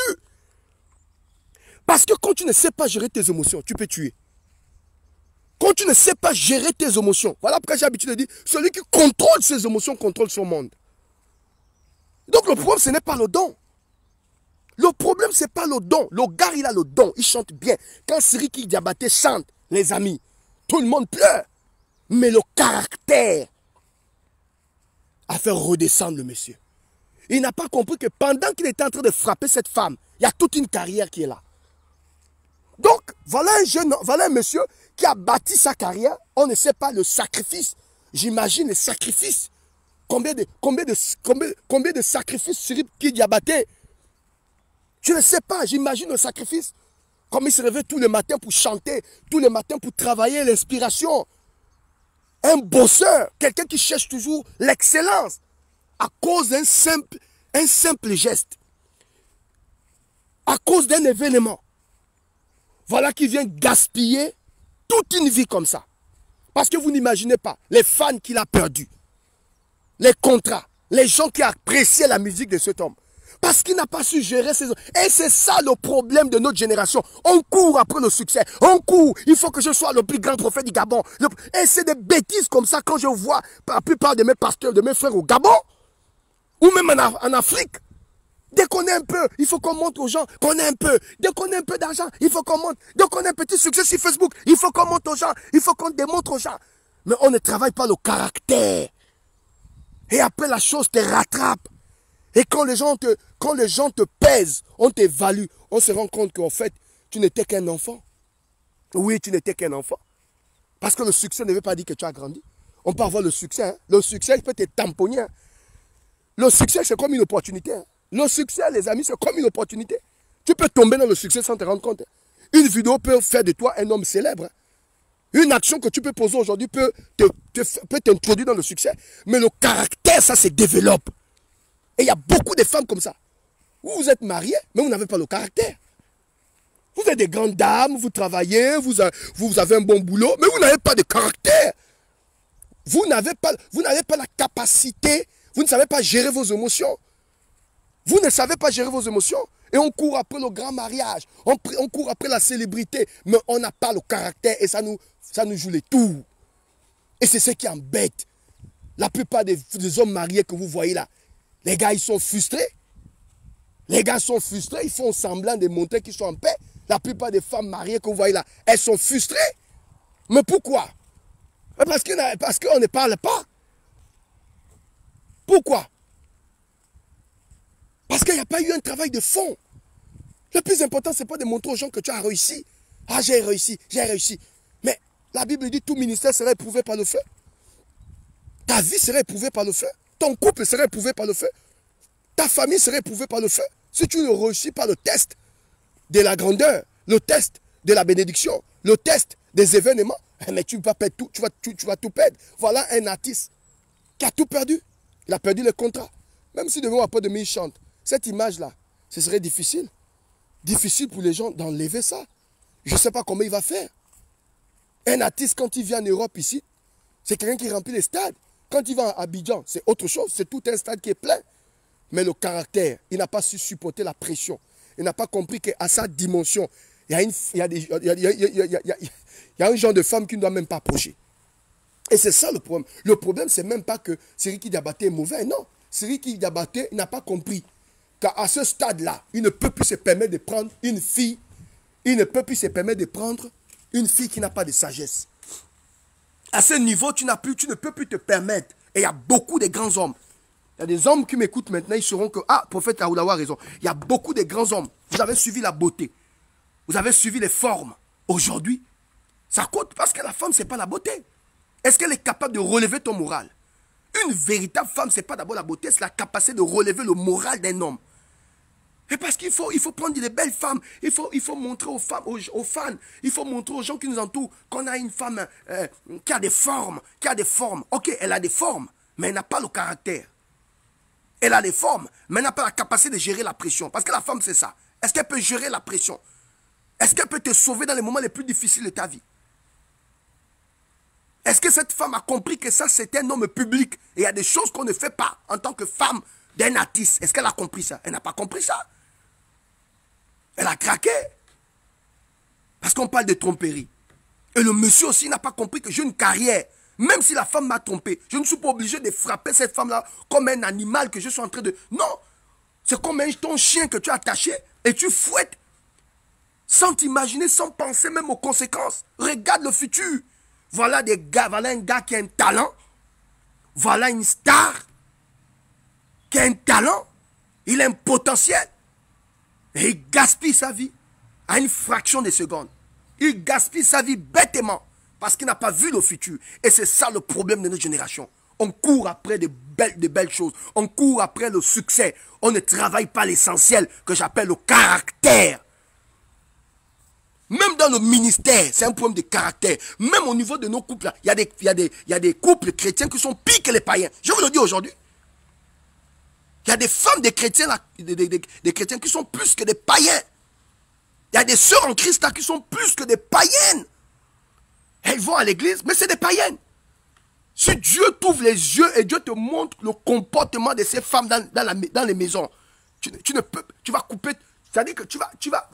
Parce que quand tu ne sais pas gérer tes émotions, tu peux tuer. Quand tu ne sais pas gérer tes émotions, voilà pourquoi j'ai l'habitude de dire, celui qui contrôle ses émotions contrôle son monde. Donc le problème, ce n'est pas le don. Le problème, ce n'est pas le don. Le gars, il a le don, il chante bien. Quand Siriki Diabaté chante, les amis, tout le monde pleure. Mais le caractère a fait redescendre le monsieur. Il n'a pas compris que pendant qu'il était en train de frapper cette femme, il y a toute une carrière qui est là. Donc, voilà un monsieur qui a bâti sa carrière. On ne sait pas le sacrifice. J'imagine le sacrifice. Combien de sacrifices Siriki Diabaté? Je ne sais pas, j'imagine le sacrifice. Comme il se réveille tous les matins pour chanter, tous les matins pour travailler l'inspiration. Un bosseur, quelqu'un qui cherche toujours l'excellence à cause d'un simple geste, à cause d'un événement. Voilà qui vient gaspiller toute une vie comme ça. Parce que vous n'imaginez pas les fans qu'il a perdus, les contrats, les gens qui appréciaient la musique de cet homme. Parce qu'il n'a pas su gérer ses... Et c'est ça le problème de notre génération. On court après le succès. On court. Il faut que je sois le plus grand prophète du Gabon. Et c'est des bêtises comme ça quand je vois la plupart de mes pasteurs, de mes frères au Gabon. Ou même en Afrique. Dès qu'on est un peu, il faut qu'on montre aux gens qu'on est un peu. Dès qu'on a un peu d'argent, il faut qu'on montre. Dès qu'on a un petit succès sur Facebook, il faut qu'on montre aux gens. Il faut qu'on démontre aux gens. Mais on ne travaille pas le caractère. Et après la chose te rattrape. Et quand les gens te pèsent, on t'évalue, on se rend compte qu'en fait, tu n'étais qu'un enfant. Oui, tu n'étais qu'un enfant. Parce que le succès ne veut pas dire que tu as grandi. On peut avoir le succès. Hein. Le succès, il peut te tamponner. Hein. Le succès, c'est comme une opportunité. Hein. Le succès, les amis, c'est comme une opportunité. Tu peux tomber dans le succès sans te rendre compte. Hein. Une vidéo peut faire de toi un homme célèbre. Hein. Une action que tu peux poser aujourd'hui peut t'introduire dans le succès. Mais le caractère, ça se développe. Et il y a beaucoup de femmes comme ça. Vous êtes mariés, mais vous n'avez pas le caractère. Vous êtes des grandes dames, vous travaillez, vous avez un bon boulot, mais vous n'avez pas de caractère. Vous n'avez pas la capacité, vous ne savez pas gérer vos émotions. Vous ne savez pas gérer vos émotions. Et on court après le grand mariage, on court après la célébrité, mais on n'a pas le caractère et ça nous joue les tours. Et c'est ce qui embête. La plupart des hommes mariés que vous voyez là, les gars, ils sont frustrés. Les gars sont frustrés, ils font semblant de montrer qu'ils sont en paix. La plupart des femmes mariées que vous voyez là, elles sont frustrées. Mais pourquoi? Parce qu'on ne parle pas. Pourquoi? Parce qu'il n'y a pas eu un travail de fond. Le plus important, ce n'est pas de montrer aux gens que tu as réussi. Ah, j'ai réussi, j'ai réussi. Mais la Bible dit tout ministère serait éprouvé par le feu. Ta vie serait éprouvée par le feu. Ton couple serait éprouvé par le feu. Ta famille serait éprouvée par le feu. Si tu ne réussis pas le test de la grandeur, le test de la bénédiction, le test des événements, mais tu vas perdre tout, tu vas tout perdre. Voilà un artiste qui a tout perdu. Il a perdu le contrat. Même si devant après demi il chante, cette image-là, ce serait difficile. Difficile pour les gens d'enlever ça. Je ne sais pas comment il va faire. Un artiste, quand il vient en Europe ici, c'est quelqu'un qui remplit les stades. Quand il va à Abidjan, c'est autre chose. C'est tout un stade qui est plein. Mais le caractère, il n'a pas su supporter la pression. Il n'a pas compris qu'à sa dimension, il y a un genre de femme qui ne doit même pas approcher. Et c'est ça le problème. Le problème, c'est même pas que Siriki Diabaté est mauvais. Non. Siriki Diabaté n'a pas compris qu'à ce stade-là, il ne peut plus se permettre de prendre une fille. Il ne peut plus se permettre de prendre une fille qui n'a pas de sagesse. À ce niveau, tu ne peux plus te permettre. Et il y a beaucoup de grands hommes. Il y a des hommes qui m'écoutent maintenant, ils sauront que, ah, prophète Aoulawa a raison. Il y a beaucoup de grands hommes. Vous avez suivi la beauté. Vous avez suivi les formes. Aujourd'hui, ça coûte parce que la femme, ce n'est pas la beauté. Est-ce qu'elle est capable de relever ton moral? Une véritable femme, ce n'est pas d'abord la beauté, c'est la capacité de relever le moral d'un homme. Et parce qu'il faut prendre des belles femmes. Il faut montrer aux femmes, aux fans. Il faut montrer aux gens qui nous entourent qu'on a une femme qui a des formes. Ok, elle a des formes, mais elle n'a pas le caractère. Elle a des formes, mais elle n'a pas la capacité de gérer la pression. Parce que la femme, c'est ça. Est-ce qu'elle peut gérer la pression? Est-ce qu'elle peut te sauver dans les moments les plus difficiles de ta vie? Est-ce que cette femme a compris que ça, c'est un homme public? Et il y a des choses qu'on ne fait pas en tant que femme d'un artiste. Est-ce qu'elle a compris ça? Elle n'a pas compris ça. Elle a craqué. Parce qu'on parle de tromperie. Et le monsieur aussi n'a pas compris que j'ai une carrière. Même si la femme m'a trompé, je ne suis pas obligé de frapper cette femme-là comme un animal que je suis en train de... Non. C'est comme ton chien que tu as attaché et tu fouettes. Sans t'imaginer, sans penser même aux conséquences. Regarde le futur. Voilà un gars qui a un talent. Voilà une star qui a un talent. Il a un potentiel. Et il gaspille sa vie à une fraction de seconde. Il gaspille sa vie bêtement parce qu'il n'a pas vu le futur. Et c'est ça le problème de notre génération. On court après de belles choses. On court après le succès. On ne travaille pas l'essentiel que j'appelle le caractère. Même dans le ministère, c'est un problème de caractère. Même au niveau de nos couples, il y a des couples chrétiens qui sont pires que les païens. Je vous le dis aujourd'hui. Il y a des femmes des chrétiens, là, des chrétiens qui sont plus que des païens. Il y a des sœurs en Christ là, qui sont plus que des païennes. Elles vont à l'église, mais c'est des païennes. Si Dieu t'ouvre les yeux et Dieu te montre le comportement de ces femmes dans les maisons, Tu ne peux, tu vas couper, c'est-à-dire que tu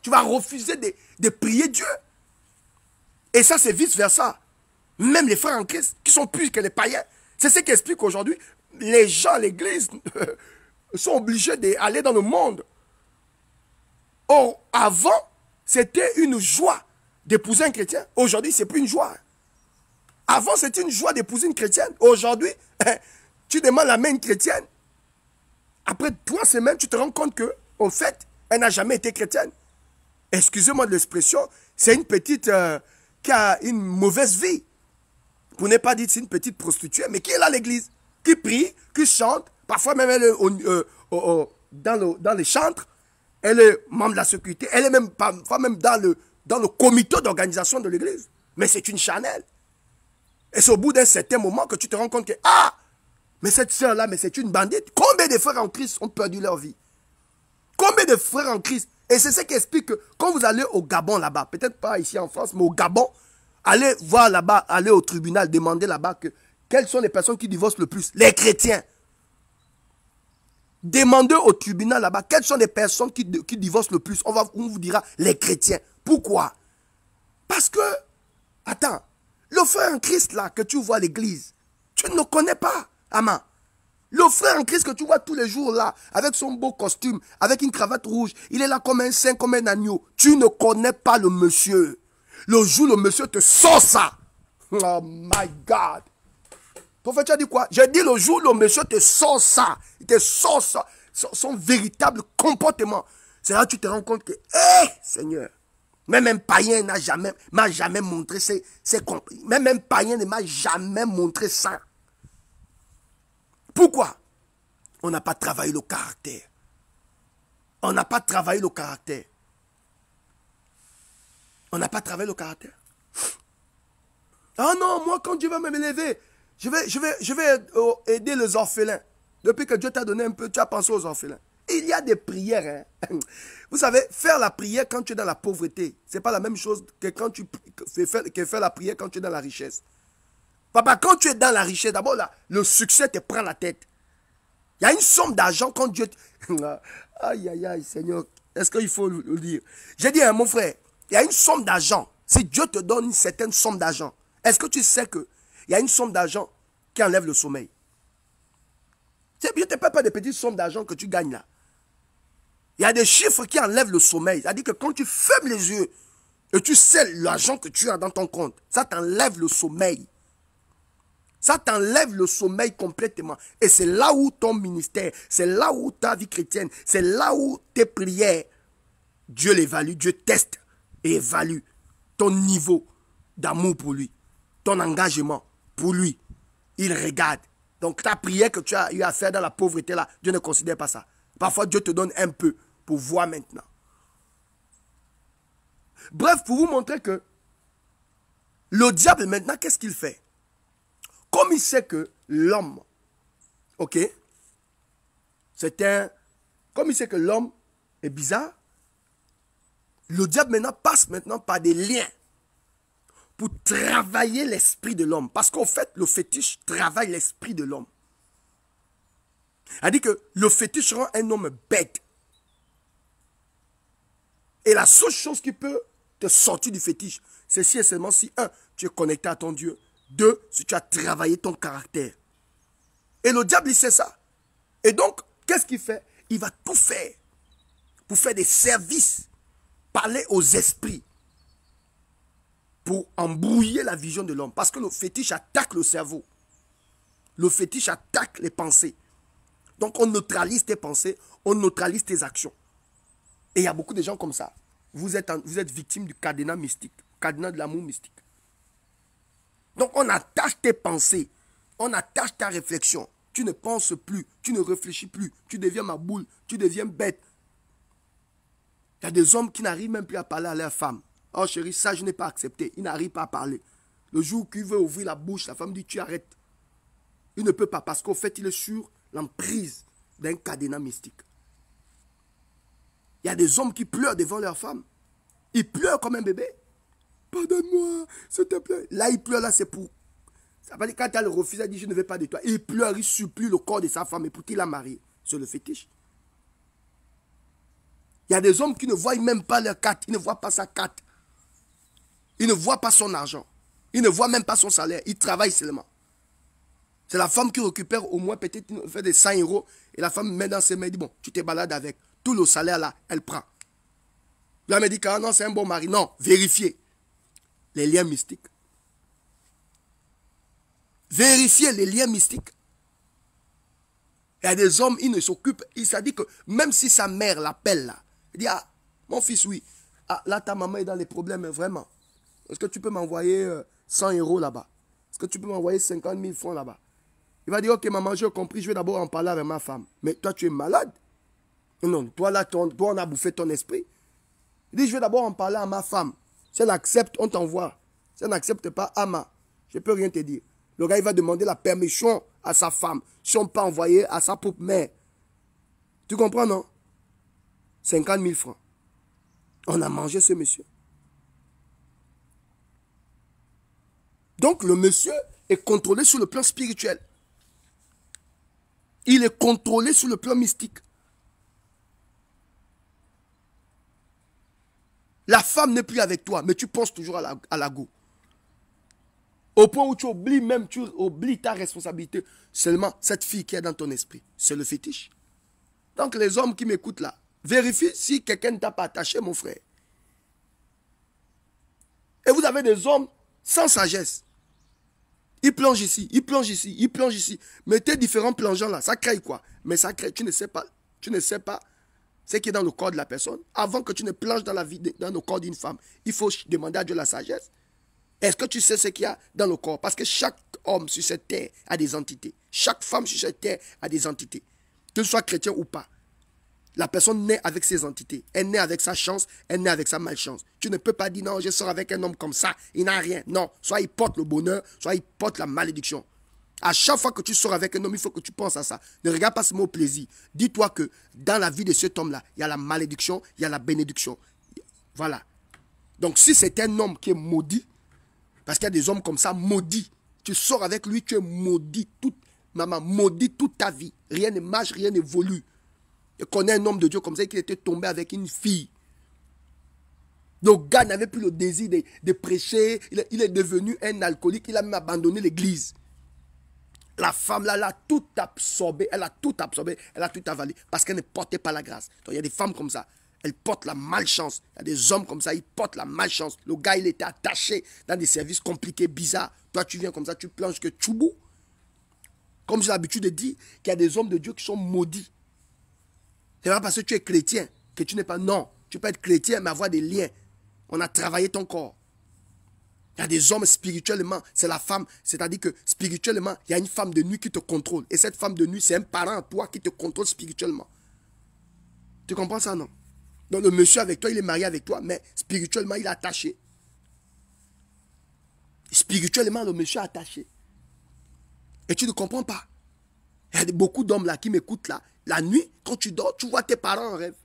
vas refuser de prier Dieu. Et ça, c'est vice-versa. Même les frères en Christ, qui sont plus que les païens. C'est ce qui explique qu'aujourd'hui, les gens à l'église sont obligés d'aller dans le monde. Or, avant, c'était une joie d'épouser un chrétien. Aujourd'hui, ce n'est plus une joie. Avant, c'était une joie d'épouser une chrétienne. Aujourd'hui, tu demandes la main à une chrétienne. Après 3 semaines, tu te rends compte que, au fait, elle n'a jamais été chrétienne. Excusez-moi de l'expression, c'est une petite qui a une mauvaise vie. Pour ne pas dire que c'est une petite prostituée, mais qui est là à l'église, qui prie, qui chante, parfois même elle est dans les chantres, elle est membre de la sécurité, elle est même, parfois même dans le comité d'organisation de l'église. Mais c'est une charnelle. Et c'est au bout d'un certain moment que tu te rends compte que, ah, mais cette sœur-là, mais c'est une bandite. Combien de frères en Christ ont perdu leur vie? Combien de frères en Christ? Et c'est ce qui explique que quand vous allez au Gabon là-bas, peut-être pas ici en France, mais au Gabon, allez voir là-bas, allez au tribunal, demandez là-bas que quelles sont les personnes qui divorcent le plus? Les chrétiens. Demandez au tribunal là-bas quelles sont les personnes qui divorcent le plus. On vous dira les chrétiens. Pourquoi? Parce que, attends, le frère en Christ là que tu vois à l'église, tu ne le connais pas, Amen. Le frère en Christ que tu vois tous les jours là, avec son beau costume, avec une cravate rouge, il est là comme un saint, comme un agneau. Tu ne connais pas le monsieur. Le jour le monsieur te sort ça. Oh my God. Prophète, tu as dit quoi? J'ai dit le jour le monsieur te sort ça. Il te sort ça. Son véritable comportement. C'est là que tu te rends compte que, hé, Seigneur, même un païen m'a jamais montré même un païen ne m'a jamais montré ça. Pourquoi? On n'a pas travaillé le caractère. On n'a pas travaillé le caractère. On n'a pas travaillé le caractère. Ah non, moi quand Dieu va m'élever, je vais aider les orphelins. Depuis que Dieu t'a donné un peu, tu as pensé aux orphelins. Il y a des prières. Hein. Vous savez, faire la prière quand tu es dans la pauvreté, ce n'est pas la même chose que quand tu faire la prière quand tu es dans la richesse. Papa, quand tu es dans la richesse, d'abord là, le succès te prend la tête. Il y a une somme d'argent quand Dieu... Aïe, aïe, aïe, Seigneur, est-ce qu'il faut le dire? J'ai dit, hein, mon frère, il y a une somme d'argent. Si Dieu te donne une certaine somme d'argent, est-ce que tu sais qu'il y a une somme d'argent qui enlève le sommeil? Je ne te parle pas des petites sommes d'argent que tu gagnes là. Il y a des chiffres qui enlèvent le sommeil. C'est-à-dire que quand tu fermes les yeux et tu sais l'argent que tu as dans ton compte, ça t'enlève le sommeil. Ça t'enlève le sommeil complètement. Et c'est là où ton ministère, c'est là où ta vie chrétienne, c'est là où tes prières, Dieu l'évalue, Dieu teste et évalue ton niveau d'amour pour lui, ton engagement pour lui. Il regarde. Donc ta prière que tu as eu à faire dans la pauvreté là, Dieu ne considère pas ça. Parfois Dieu te donne un peu pour voir maintenant. Bref, pour vous montrer que le diable maintenant, qu'est-ce qu'il fait? Comme il sait que l'homme, ok, comme il sait que l'homme est bizarre, le diable maintenant passe par des liens pour travailler l'esprit de l'homme. Parce qu'en fait, le fétiche travaille l'esprit de l'homme. C'est-à-dire que le fétiche rend un homme bête. Et la seule chose qui peut te sortir du fétiche, c'est si et seulement si, un, tu es connecté à ton Dieu. 2, si tu as travaillé ton caractère. Et le diable, il sait ça. Et donc, qu'est-ce qu'il fait? Il va tout faire pour faire des services, parler aux esprits, pour embrouiller la vision de l'homme. Parce que le fétiche attaque le cerveau. Le fétiche attaque les pensées. Donc, on neutralise tes pensées, on neutralise tes actions. Et il y a beaucoup de gens comme ça. Vous êtes victime du cadenas mystique, cadenas de l'amour mystique. Donc, on attache tes pensées, on attache ta réflexion. Tu ne penses plus, tu ne réfléchis plus, tu deviens ma boule, tu deviens bête. Il y a des hommes qui n'arrivent même plus à parler à leur femme. Oh chérie, ça je n'ai pas accepté. Il n'arrive pas à parler. Le jour qu'il veut ouvrir la bouche, la femme dit tu arrêtes. Il ne peut pas parce qu'au fait il est sur l'emprise d'un cadenas mystique. Il y a des hommes qui pleurent devant leur femme. Ils pleurent comme un bébé. Pardonne-moi, s'il te plaît. Là, il pleure, là, c'est pour... Ça veut dire quand elle refuse, elle dit, je ne veux pas de toi. Il pleure, il supplie le corps de sa femme. Et pour qui l'a marié? C'est le fétiche. Il y a des hommes qui ne voient même pas leur carte. Ils ne voient pas sa carte. Ils ne voient pas son argent. Ils ne voient même pas son salaire. Ils travaillent seulement. C'est la femme qui récupère au moins peut-être fait des 100 euros. Et la femme met dans ses mains et dit, bon, tu te balades avec. Tout le salaire là, elle prend. Là, elle me dit que non, c'est un bon mari. Non, vérifiez les liens mystiques. Vérifiez les liens mystiques. Il y a des hommes, ils ne s'occupent. Il s'est dit que même si sa mère l'appelle là, il dit, ah, mon fils, oui. Ah, là, ta maman est dans les problèmes, vraiment. Est-ce que tu peux m'envoyer 100 euros là-bas? Est-ce que tu peux m'envoyer 50 000 francs là-bas? Il va dire, ok, maman, j'ai compris, je vais d'abord en parler avec ma femme. Mais toi, tu es malade. Non, toi, là, toi, on a bouffé ton esprit. Il dit, je vais d'abord en parler à ma femme. Si elle accepte, on t'envoie. Si elle n'accepte pas, Ama, je ne peux rien te dire. Le gars, il va demander la permission à sa femme. Si on peut envoyer à sa propre mère. Tu comprends, non? 50 000 francs. On a mangé ce monsieur. Donc, le monsieur est contrôlé sur le plan spirituel. Il est contrôlé sur le plan mystique. La femme n'est plus avec toi, mais tu penses toujours à la go. Au point où tu oublies ta responsabilité. Seulement, cette fille qui est dans ton esprit, c'est le fétiche. Donc, les hommes qui m'écoutent là, vérifie si quelqu'un ne t'a pas attaché, mon frère. Et vous avez des hommes sans sagesse. Ils plongent ici, ils plongent ici, ils plongent ici. Mettez différents plongeants là, ça crée quoi? Mais ça crée, tu ne sais pas ce qui est dans le corps de la personne. Avant que tu ne plonges dans le corps d'une femme, il faut demander à Dieu la sagesse. Est-ce que tu sais ce qu'il y a dans le corps? Parce que chaque homme sur cette terre a des entités. Chaque femme sur cette terre a des entités. Que ce soit chrétien ou pas. La personne naît avec ses entités. Elle naît avec sa chance, elle naît avec sa malchance. Tu ne peux pas dire non, je sors avec un homme comme ça, il n'a rien. Non, soit il porte le bonheur, soit il porte la malédiction. À chaque fois que tu sors avec un homme, il faut que tu penses à ça. Ne regarde pas seulement au plaisir. Dis-toi que dans la vie de cet homme-là, il y a la malédiction, il y a la bénédiction. Voilà. Donc si c'est un homme qui est maudit, parce qu'il y a des hommes comme ça maudits, tu sors avec lui, tu es maudit, maudit toute ta vie. Rien ne marche, rien n'évolue. Je connais un homme de Dieu comme ça qui était tombé avec une fille. Le gars n'avait plus le désir de prêcher. Il est devenu un alcoolique. Il a même abandonné l'église. La femme là, elle a tout absorbé. Elle a tout absorbé. Elle a tout avalé. Parce qu'elle ne portait pas la grâce. Donc il y a des femmes comme ça. Elles portent la malchance. Il y a des hommes comme ça. Ils portent la malchance. Le gars, il était attaché dans des services compliqués, bizarres. Toi, tu viens comme ça. Tu plonges que tchoubou. Comme j'ai l'habitude de dire qu'il y a des hommes de Dieu qui sont maudits. C'est pas parce que tu es chrétien que tu n'es pas... Non, tu peux être chrétien mais avoir des liens. On a travaillé ton corps. Il y a des hommes spirituellement, c'est la femme. C'est-à-dire que spirituellement, il y a une femme de nuit qui te contrôle. Et cette femme de nuit, c'est un parent à toi qui te contrôle spirituellement. Tu comprends ça, non? Donc le monsieur avec toi, il est marié avec toi, mais spirituellement, il est attaché. Spirituellement, le monsieur est attaché. Et tu ne comprends pas. Il y a beaucoup d'hommes là qui m'écoutent là. La nuit, quand tu dors, tu vois tes parents en rêve.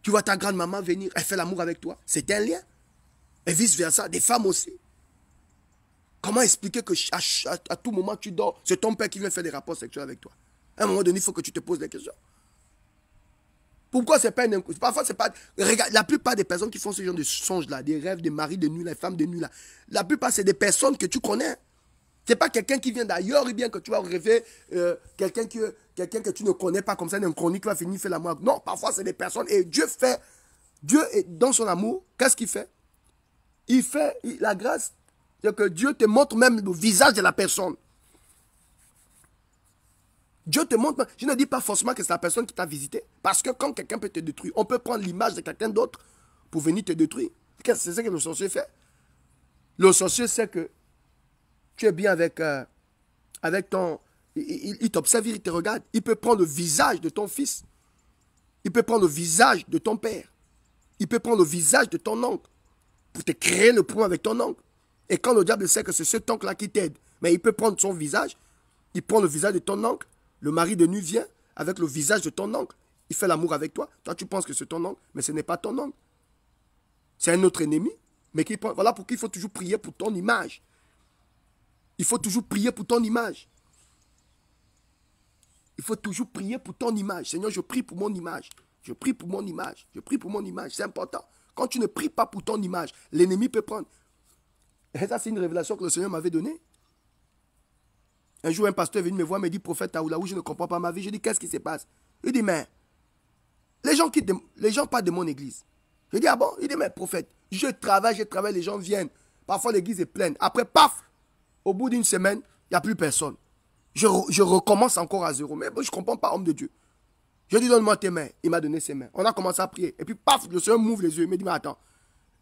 Tu vois ta grande-maman venir, elle fait l'amour avec toi. C'est un lien. Et vice-versa, des femmes aussi. Comment expliquer que à tout moment tu dors, c'est ton père qui vient faire des rapports sexuels avec toi? À un moment donné, il faut que tu te poses des questions. Pourquoi c'est pas une... Parfois, c'est pas... Regarde, la plupart des personnes qui font ce genre de songes-là, des rêves, des maris de nuit, les femmes de nuit, là, la plupart, c'est des personnes que tu connais. Ce n'est pas quelqu'un qui vient d'ailleurs, ou bien que tu vas rêver, quelqu'un que tu ne connais pas, comme ça, un chronique qui va finir faire l'amour. Non, parfois, c'est des personnes. Et Dieu est dans son amour, qu'est-ce qu'il fait? Il fait la grâce, c'est que Dieu te montre même le visage de la personne. Dieu te montre, je ne dis pas forcément que c'est la personne qui t'a visité, parce que quand quelqu'un peut te détruire, on peut prendre l'image de quelqu'un d'autre pour venir te détruire. C'est ce que le sorcier fait. Le sorcier sait que tu es bien avec ton... Il t'observe, il te regarde. Il peut prendre le visage de ton fils. Il peut prendre le visage de ton père. Il peut prendre le visage de ton oncle pour te créer le point avec ton oncle. Et quand le diable sait que c'est cet oncle-là qui t'aide, mais il peut prendre son visage, il prend le visage de ton oncle, le mari de nuit vient avec le visage de ton oncle. Il fait l'amour avec toi. Toi, tu penses que c'est ton oncle, mais ce n'est pas ton oncle. C'est un autre ennemi. Mais voilà pourquoi il faut toujours prier pour ton image. Il faut toujours prier pour ton image. Il faut toujours prier pour ton image. Seigneur, je prie pour mon image. Je prie pour mon image. Je prie pour mon image. C'est important. Quand tu ne pries pas pour ton image, l'ennemi peut prendre. Et ça, c'est une révélation que le Seigneur m'avait donnée. Un jour, un pasteur est venu me voir, me dit, prophète Aoulaou, je ne comprends pas ma vie. Je dis, qu'est-ce qui se passe? Il dit, mais les gens partent de mon église. Je dis, ah bon? Il dit, mais prophète, je travaille, les gens viennent. Parfois, l'église est pleine. Après, paf, au bout d'une semaine, il n'y a plus personne. Je recommence encore à zéro. Mais bon, je ne comprends pas, homme de Dieu. Je lui donne-moi tes mains. Il m'a donné ses mains. On a commencé à prier. Et puis, paf, le Seigneur m'ouvre les yeux. Il me dit, mais attends,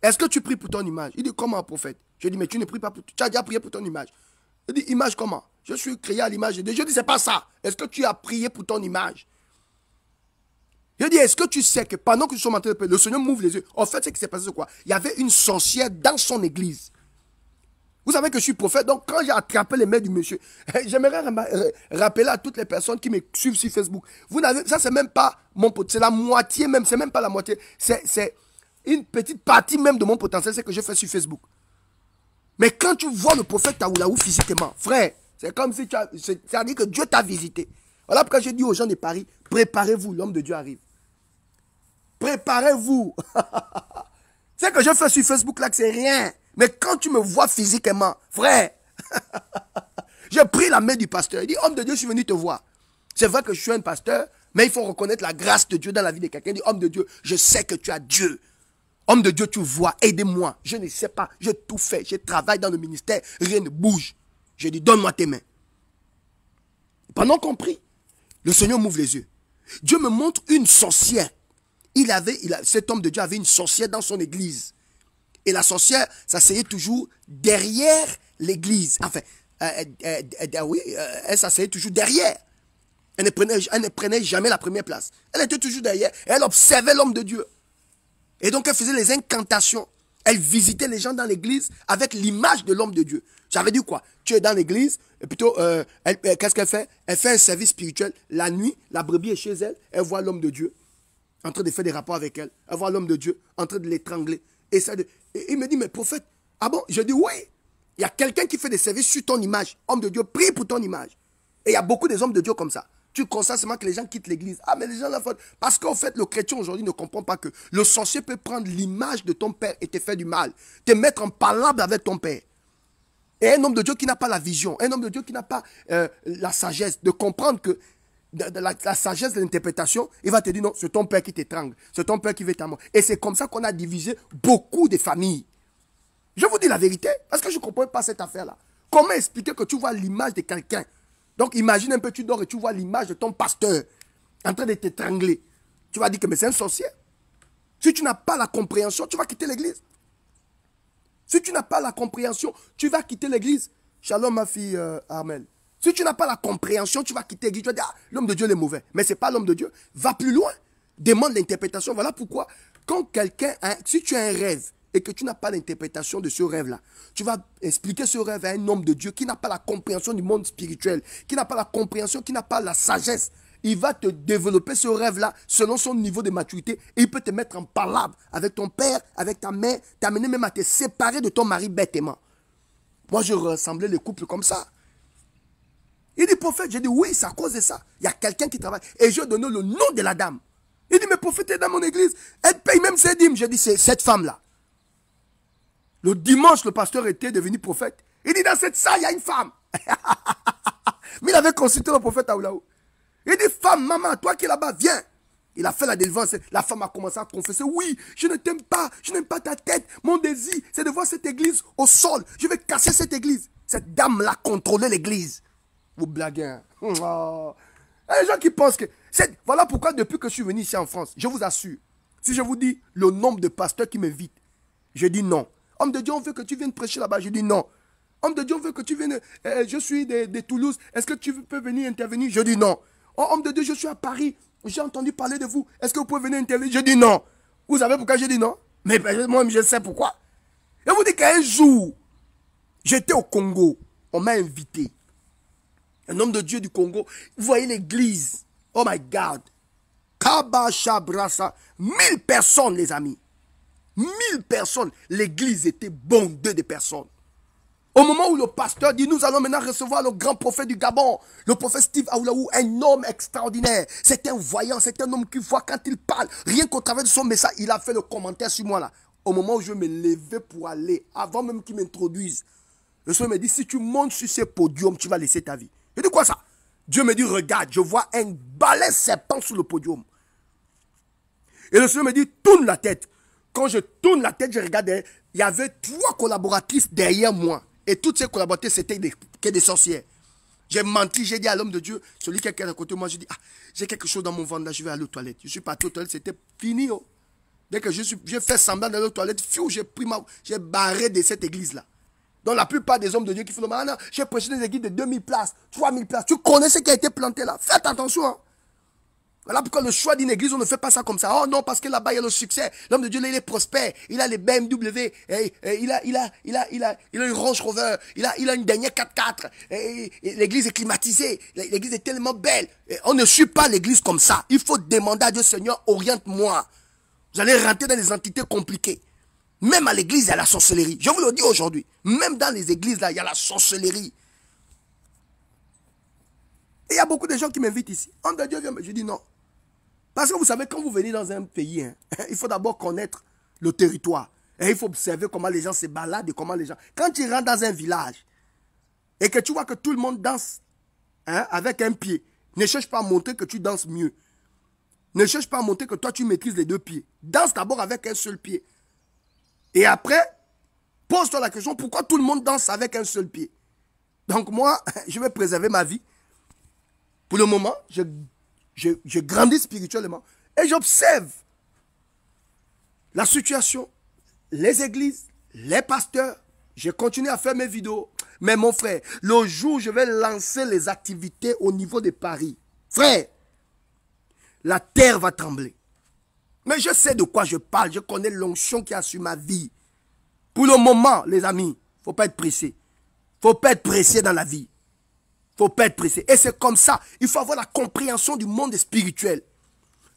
est-ce que tu pries pour ton image? Il dit, comment, prophète? Je dis, mais tu ne pries pas pour... Tu as déjà prié pour ton image. Il dit, image comment? Je suis créé à l'image de Dieu. Je dis, c'est pas ça. Est-ce que tu as prié pour ton image? Je dis, est-ce que tu sais que pendant que je suis en train de prier, le Seigneur m'ouvre les yeux. En fait, ce qui s'est passé, c'est quoi? Il y avait une sorcière dans son église. Vous savez que je suis prophète, donc quand j'ai attrapé les mains du monsieur, j'aimerais rappeler à toutes les personnes qui me suivent sur Facebook. Vous n'avez, ça c'est même pas mon potentiel, c'est la moitié même, c'est même pas la moitié, c'est une petite partie même de mon potentiel, c'est que je fais sur Facebook. Mais quand tu vois le prophète Aoulaou physiquement, frère, c'est comme si c'est-à-dire que Dieu t'a visité. Voilà pourquoi je dis aux gens de Paris, préparez-vous, l'homme de Dieu arrive. Préparez-vous. C'est que je fais sur Facebook là que c'est rien. Mais quand tu me vois physiquement, frère, j'ai pris la main du pasteur. Il dit, homme de Dieu, je suis venu te voir. C'est vrai que je suis un pasteur, mais il faut reconnaître la grâce de Dieu dans la vie de quelqu'un. Il dit, homme de Dieu, je sais que tu as Dieu. Homme de Dieu, tu vois, aidez-moi. Je ne sais pas, je tout fais. Je travaille dans le ministère, rien ne bouge. Je dis, donne-moi tes mains. Pendant qu'on prie, le Seigneur m'ouvre les yeux. Dieu me montre une sorcière. Cet homme de Dieu avait une sorcière dans son église. Et la sorcière s'asseyait toujours derrière l'église. Enfin, elle s'asseyait toujours derrière. Elle ne prenait jamais la première place. Elle était toujours derrière. Et elle observait l'homme de Dieu. Et donc, elle faisait les incantations. Elle visitait les gens dans l'église avec l'image de l'homme de Dieu. Ça veut dire quoi? Tu es dans l'église, et plutôt, qu'est-ce qu'elle fait? Elle fait un service spirituel. La nuit, la brebis est chez elle. Elle voit l'homme de Dieu en train de faire des rapports avec elle. Elle voit l'homme de Dieu en train de l'étrangler. Et il me dit, mais prophète, ah bon? Je dis, oui. Il y a quelqu'un qui fait des services sur ton image. Homme de Dieu, prie pour ton image. Et il y a beaucoup des hommes de Dieu comme ça. Tu constates seulement que les gens quittent l'église. Ah, mais les gens la font. Parce qu'en fait, le chrétien aujourd'hui ne comprend pas que le sorcier peut prendre l'image de ton père et te faire du mal. Te mettre en palabre avec ton père. Et un homme de Dieu qui n'a pas la vision, un homme de Dieu qui n'a pas la sagesse de comprendre que la sagesse de l'interprétation, il va te dire non, c'est ton père qui t'étrangle, c'est ton père qui veut ta mort. Et c'est comme ça qu'on a divisé beaucoup de familles. Je vous dis la vérité, parce que je ne comprends pas cette affaire-là. Comment expliquer que tu vois l'image de quelqu'un? Donc imagine un peu, tu dors et tu vois l'image de ton pasteur en train de t'étrangler. Tu vas dire que mais c'est un sorcier. Si tu n'as pas la compréhension, tu vas quitter l'église. Si tu n'as pas la compréhension, tu vas quitter l'église. Shalom ma fille Armel. Si tu n'as pas la compréhension, tu vas quitter l'église. Tu vas dire, ah, l'homme de Dieu il est mauvais. Mais ce n'est pas l'homme de Dieu. Va plus loin. Demande l'interprétation. Voilà pourquoi, quand quelqu'un, si tu as un rêve et que tu n'as pas l'interprétation de ce rêve-là, tu vas expliquer ce rêve à un homme de Dieu qui n'a pas la compréhension du monde spirituel, qui n'a pas la compréhension, qui n'a pas la sagesse. Il va te développer ce rêve-là selon son niveau de maturité et il peut te mettre en palabre avec ton père, avec ta mère, t'amener même à te séparer de ton mari bêtement. Moi, je ressemblais les couples comme ça. Il dit, prophète, j'ai dit, oui, c'est à cause de ça. Il y a quelqu'un qui travaille. Et je donne le nom de la dame. Il dit, mais prophète est dans mon église. Elle paye même ses dîmes. J'ai dit, c'est cette femme-là. Le dimanche, le pasteur était devenu prophète. Il dit, dans cette salle, il y a une femme. Mais il avait consulté le prophète Aoulaou. Il dit, femme, maman, toi qui es là-bas, viens. Il a fait la délivrance. La femme a commencé à confesser, oui, je ne t'aime pas, je n'aime pas ta tête. Mon désir, c'est de voir cette église au sol. Je vais casser cette église. Cette dame-là contrôlait l'église. Vous blaguez. Hein? Oh. Il y a des gens qui pensent que... Voilà pourquoi depuis que je suis venu ici en France, je vous assure, si je vous dis le nombre de pasteurs qui m'invitent, je dis non. Homme de Dieu, on veut que tu viennes prêcher là-bas. Je dis non. Homme de Dieu, on veut que tu viennes... je suis de Toulouse. Est-ce que tu peux venir intervenir? Je dis non. Oh, homme de Dieu, je suis à Paris. J'ai entendu parler de vous. Est-ce que vous pouvez venir intervenir? Je dis non. Vous savez pourquoi je dis non? Mais moi, je sais pourquoi. Je vous dis qu'un jour, j'étais au Congo. On m'a invité. Un homme de Dieu du Congo. Vous voyez l'église. Oh my God. Kabasha Brasa. 1000 personnes, les amis. 1000 personnes. L'église était bondée de personnes. Au moment où le pasteur dit, nous allons maintenant recevoir le grand prophète du Gabon, le prophète Steve Aoulaou, un homme extraordinaire. C'est un voyant, c'est un homme qui voit quand il parle. Rien qu'au travers de son message, il a fait le commentaire sur moi là. Au moment où je me levais pour aller, avant même qu'il m'introduise, le Seigneur me dit, si tu montes sur ce podium, tu vas laisser ta vie. Je dis quoi ça? Dieu me dit, regarde, je vois un balai serpent sur le podium. Et le Seigneur me dit, tourne la tête. Quand je tourne la tête, je regardais, il y avait 3 collaboratrices derrière moi. Et toutes ces collaboratrices, c'était des sorcières. J'ai menti, j'ai dit à l'homme de Dieu, celui qui est à côté de moi, j'ai dit, ah, j'ai quelque chose dans mon ventre là, je vais aller aux toilettes. Je suis parti aux toilettes, c'était fini. Oh. Dès que j'ai fait semblant d'aller aux toilettes, j'ai barré de cette église-là. Donc la plupart des hommes de Dieu qui font le mal, j'ai prêché des églises de 2000 places, 3000 places. Tu connais ce qui a été planté là. Faites attention. Hein. Voilà pourquoi le choix d'une église, on ne fait pas ça comme ça. Oh non, parce que là-bas, il y a le succès. L'homme de Dieu, là, il est prospère. Il a les BMW. Il a une Range Rover. Il a une dernière 4x4. L'église est climatisée. L'église est tellement belle. On ne suit pas l'église comme ça. Il faut demander à Dieu, Seigneur, oriente-moi. Vous allez rentrer dans des entités compliquées. Même à l'église, il y a la sorcellerie. Je vous le dis aujourd'hui. Même dans les églises, là, il y a la sorcellerie. Et il y a beaucoup de gens qui m'invitent ici. Homme de Dieu vient, je dis non. Parce que vous savez, quand vous venez dans un pays, hein, il faut d'abord connaître le territoire. Et il faut observer comment les gens se baladent et comment les gens... Quand tu rentres dans un village et que tu vois que tout le monde danse hein, avec un pied, ne cherche pas à montrer que tu danses mieux. Ne cherche pas à montrer que toi, tu maîtrises les 2 pieds. Danse d'abord avec un seul pied. Et après, pose-toi la question, pourquoi tout le monde danse avec un seul pied? Donc moi, je vais préserver ma vie. Pour le moment, je grandis spirituellement et j'observe la situation, les églises, les pasteurs. Je continue à faire mes vidéos. Mais mon frère, le jour où je vais lancer les activités au niveau de Paris, frère, la terre va trembler. Mais je sais de quoi je parle. Je connais l'onction qui a sur ma vie. Pour le moment, les amis, il ne faut pas être pressé. Il ne faut pas être pressé dans la vie. Il ne faut pas être pressé. Et c'est comme ça. Il faut avoir la compréhension du monde spirituel.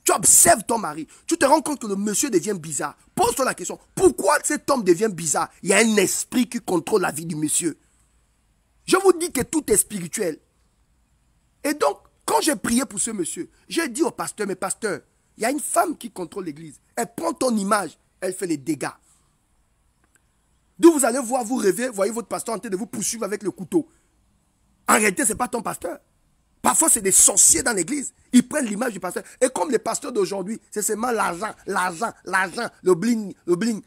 Tu observes ton mari. Tu te rends compte que le monsieur devient bizarre. Pose-toi la question. Pourquoi cet homme devient bizarre? Il y a un esprit qui contrôle la vie du monsieur. Je vous dis que tout est spirituel. Et donc, quand j'ai prié pour ce monsieur, j'ai dit au pasteur, mais pasteur, il y a une femme qui contrôle l'église. Elle prend ton image, elle fait les dégâts. D'où vous allez voir, vous rêvez, voyez votre pasteur en train de vous poursuivre avec le couteau. En réalité, ce n'est pas ton pasteur. Parfois, c'est des sorciers dans l'église. Ils prennent l'image du pasteur. Et comme les pasteurs d'aujourd'hui, c'est seulement l'argent, l'argent, l'argent, le bling, bling,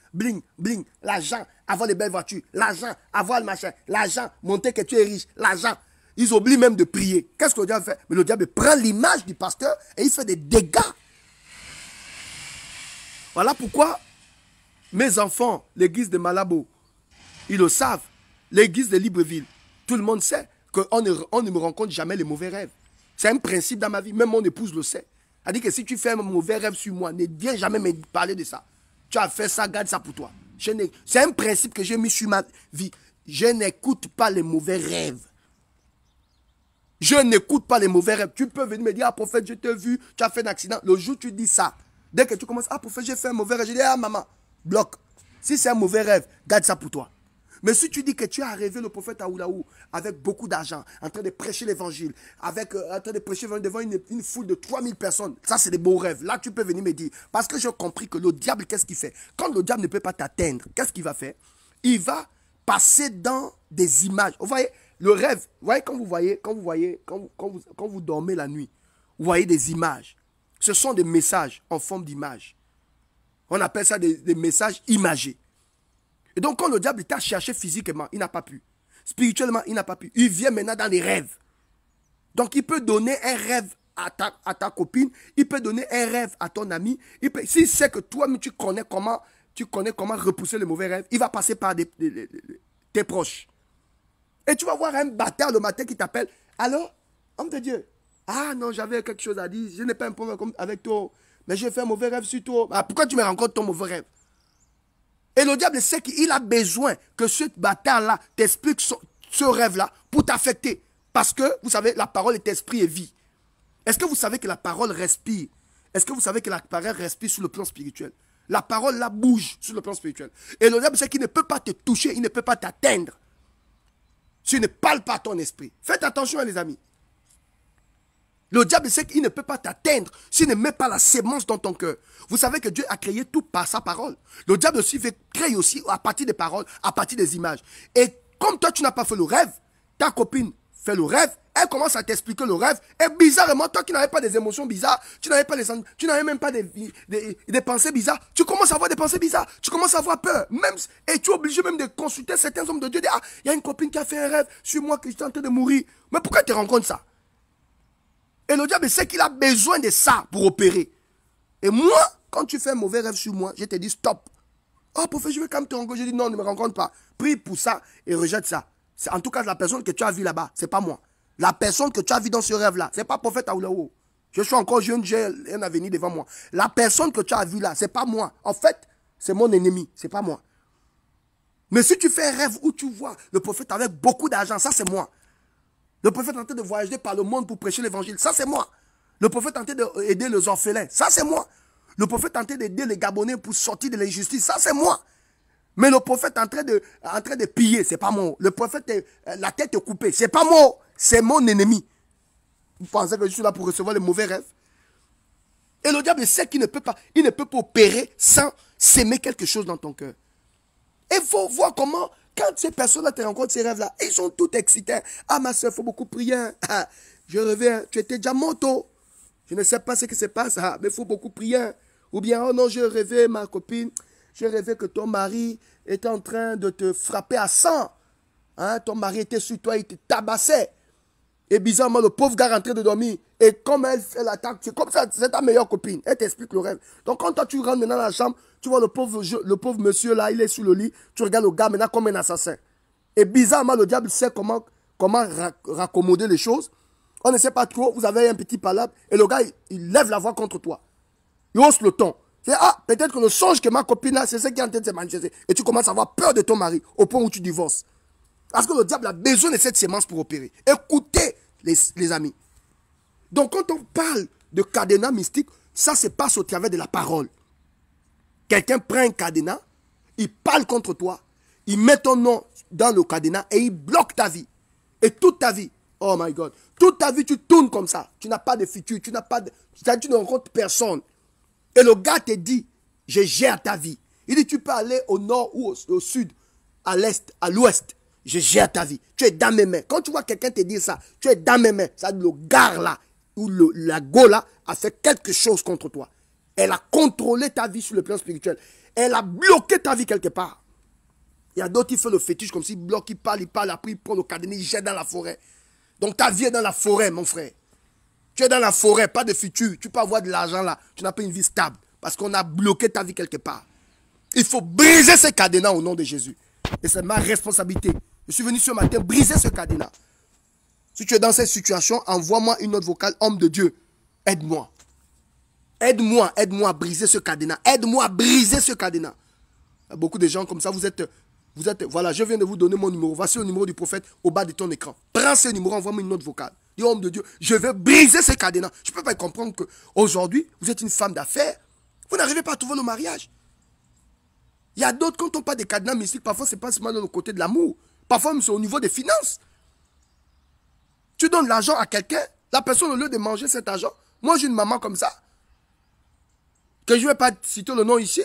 bling, l'argent, avoir les belles voitures, l'argent, avoir le machin, l'argent, montrer que tu es riche, l'argent. Ils oublient même de prier. Qu'est-ce que le diable fait? Mais le diable prend l'image du pasteur et il fait des dégâts. Voilà pourquoi mes enfants, l'église de Malabo, ils le savent. L'église de Libreville, tout le monde sait qu'on ne me rencontre jamais les mauvais rêves. C'est un principe dans ma vie. Même mon épouse le sait. Elle dit que si tu fais un mauvais rêve sur moi, ne viens jamais me parler de ça. Tu as fait ça, garde ça pour toi. C'est un principe que j'ai mis sur ma vie. Je n'écoute pas les mauvais rêves. Je n'écoute pas les mauvais rêves. Tu peux venir me dire, ah prophète, je t'ai vu, tu as fait un accident. Le jour où tu dis ça, dès que tu commences, ah prophète, j'ai fait un mauvais rêve. Je dis, ah maman, bloque. Si c'est un mauvais rêve, garde ça pour toi. Mais si tu dis que tu as rêvé le prophète Aoulaou avec beaucoup d'argent, en train de prêcher l'évangile, en train de prêcher devant une foule de 3000 personnes, ça c'est des beaux rêves. Là tu peux venir me dire, parce que j'ai compris que le diable, qu'est-ce qu'il fait? Quand le diable ne peut pas t'atteindre, qu'est-ce qu'il va faire? Il va passer dans des images. Vous voyez, le rêve, vous voyez quand vous dormez la nuit, vous voyez des images. Ce sont des messages en forme d'image. On appelle ça des messages imagés. Et donc, quand le diable t'a cherché physiquement, il n'a pas pu. Spirituellement, il n'a pas pu. Il vient maintenant dans les rêves. Donc, il peut donner un rêve à ta copine. Il peut donner un rêve à ton ami. S'il sait que toi-même, tu connais comment repousser les mauvais rêves, il va passer par tes proches. Et tu vas voir un bâtard le matin qui t'appelle. Alors, homme de Dieu. Ah non, j'avais quelque chose à dire. Je n'ai pas un problème avec toi. Mais j'ai fait un mauvais rêve sur toi. Ah, pourquoi tu me racontes ton mauvais rêve? Et le diable sait qu'il a besoin que ce bâtard-là t'explique ce rêve-là pour t'affecter. Parce que, vous savez, la parole est esprit et vie. Est-ce que vous savez que la parole respire? Est-ce que vous savez que la parole respire sur le plan spirituel? La parole là bouge sur le plan spirituel. Et le diable sait qu'il ne peut pas te toucher, il ne peut pas t'atteindre. Tu ne parles pas à ton esprit. Faites attention, les amis. Le diable sait qu'il ne peut pas t'atteindre s'il ne met pas la sémence dans ton cœur. Vous savez que Dieu a créé tout par sa parole. Le diable aussi crée aussi à partir des paroles, à partir des images. Et comme toi, tu n'as pas fait le rêve, ta copine fait le rêve, elle commence à t'expliquer le rêve. Et bizarrement, toi qui n'avais pas des émotions bizarres, tu n'avais même pas des pensées bizarres, tu commences à avoir des pensées bizarres, tu commences à avoir peur. Même, et tu es obligé même de consulter certains hommes de Dieu. Ah, il y a une copine qui a fait un rêve sur moi que j'étais en train de mourir. Mais pourquoi tu te rends compte ça? Et le diable sait qu'il a besoin de ça pour opérer. Et moi, quand tu fais un mauvais rêve sur moi, je te dis stop. Oh, prophète, je vais quand même te rencontrer. Je dis non, ne me rencontre pas. Prie pour ça et rejette ça. C'est en tout cas la personne que tu as vue là-bas, c'est pas moi. La personne que tu as vue dans ce rêve-là, c'est pas prophète Aoulaou. Je suis encore jeune, j'ai un avenir devant moi. La personne que tu as vue là, c'est pas moi. En fait, c'est mon ennemi, c'est pas moi. Mais si tu fais un rêve où tu vois le prophète avec beaucoup d'argent, ça c'est moi. Le prophète est en train de voyager par le monde pour prêcher l'évangile, ça c'est moi. Le prophète est en train d'aider les orphelins, ça c'est moi. Le prophète est en train d'aider les Gabonais pour sortir de l'injustice, ça c'est moi. Mais le prophète est en train de piller, c'est pas moi. Le prophète, la tête est coupée, c'est pas moi, c'est mon ennemi. Vous pensez que je suis là pour recevoir les mauvais rêves? Et le diable sait qu'il ne peut pas, il ne peut pas opérer sans s'aimer quelque chose dans ton cœur. Et il faut voir comment, quand ces personnes-là te rencontrent, ces rêves-là, ils sont tous excités. Ah, ma soeur, il faut beaucoup prier. Ah, je reviens, tu étais déjà morto. Je ne sais pas ce qui se passe, ah, mais il faut beaucoup prier. Ou bien, oh non, je rêvais, ma copine, je rêvais que ton mari était en train de te frapper à sang. Hein, ton mari était sur toi, il te tabassait. Et bizarrement, le pauvre gars rentré de dormir. Et comme elle fait l'attaque, c'est comme ça, c'est ta meilleure copine. Elle t'explique le rêve. Donc quand toi tu rentres maintenant dans la chambre, tu vois le pauvre monsieur là, il est sur le lit. Tu regardes le gars maintenant comme un assassin. Et bizarrement, le diable sait comment raccommoder les choses. On ne sait pas trop, vous avez un petit palabre. Et le gars, il lève la voix contre toi. Il hausse le ton. C'est ah, peut-être que le songe que ma copine a, c'est ce qui est en train de se manifester. Et tu commences à avoir peur de ton mari au point où tu divorces. Parce que le diable a besoin de cette sémence pour opérer. Écoutez, les amis. Donc, quand on parle de cadenas mystique, ça se passe au travers de la parole. Quelqu'un prend un cadenas, il parle contre toi, il met ton nom dans le cadenas et il bloque ta vie. Et toute ta vie, oh my God, toute ta vie, tu tournes comme ça. Tu n'as pas de futur, tu ne rencontres personne. Et le gars te dit, je gère ta vie. Il dit, tu peux aller au nord ou au sud, à l'est, à l'ouest. Je gère ta vie. Tu es dans mes mains. Quand tu vois quelqu'un te dire ça, tu es dans mes mains. Ça, le gars là, ou la go là, a fait quelque chose contre toi. Elle a contrôlé ta vie sur le plan spirituel. Elle a bloqué ta vie quelque part. Il y a d'autres qui font le fétiche comme s'il bloque, il parle, après il prend le cadenas, il jette dans la forêt. Donc ta vie est dans la forêt, mon frère. Tu es dans la forêt, pas de futur. Tu peux avoir de l'argent là. Tu n'as pas une vie stable. Parce qu'on a bloqué ta vie quelque part. Il faut briser ces cadenas au nom de Jésus. Et c'est ma responsabilité. Je suis venu ce matin briser ce cadenas. Si tu es dans cette situation, envoie-moi une note vocale, homme de Dieu. Aide-moi. Aide-moi à briser ce cadenas. Aide-moi à briser ce cadenas. Il y a beaucoup de gens comme ça, vous êtes, voilà, je viens de vous donner mon numéro. Voici le numéro du prophète au bas de ton écran. Prends ce numéro, envoie-moi une note vocale. Dis, homme de Dieu, je vais briser ce cadenas. Je ne peux pas comprendre qu'aujourd'hui, vous êtes une femme d'affaires. Vous n'arrivez pas à trouver le mariage. Il y a d'autres, quand on parle des cadenas mystiques, parfois c'est pas seulement dans le côté de l'amour. Parfois même c'est au niveau des finances. Tu donnes l'argent à quelqu'un, la personne au lieu de manger cet argent, moi j'ai une maman comme ça, que je ne vais pas citer le nom ici.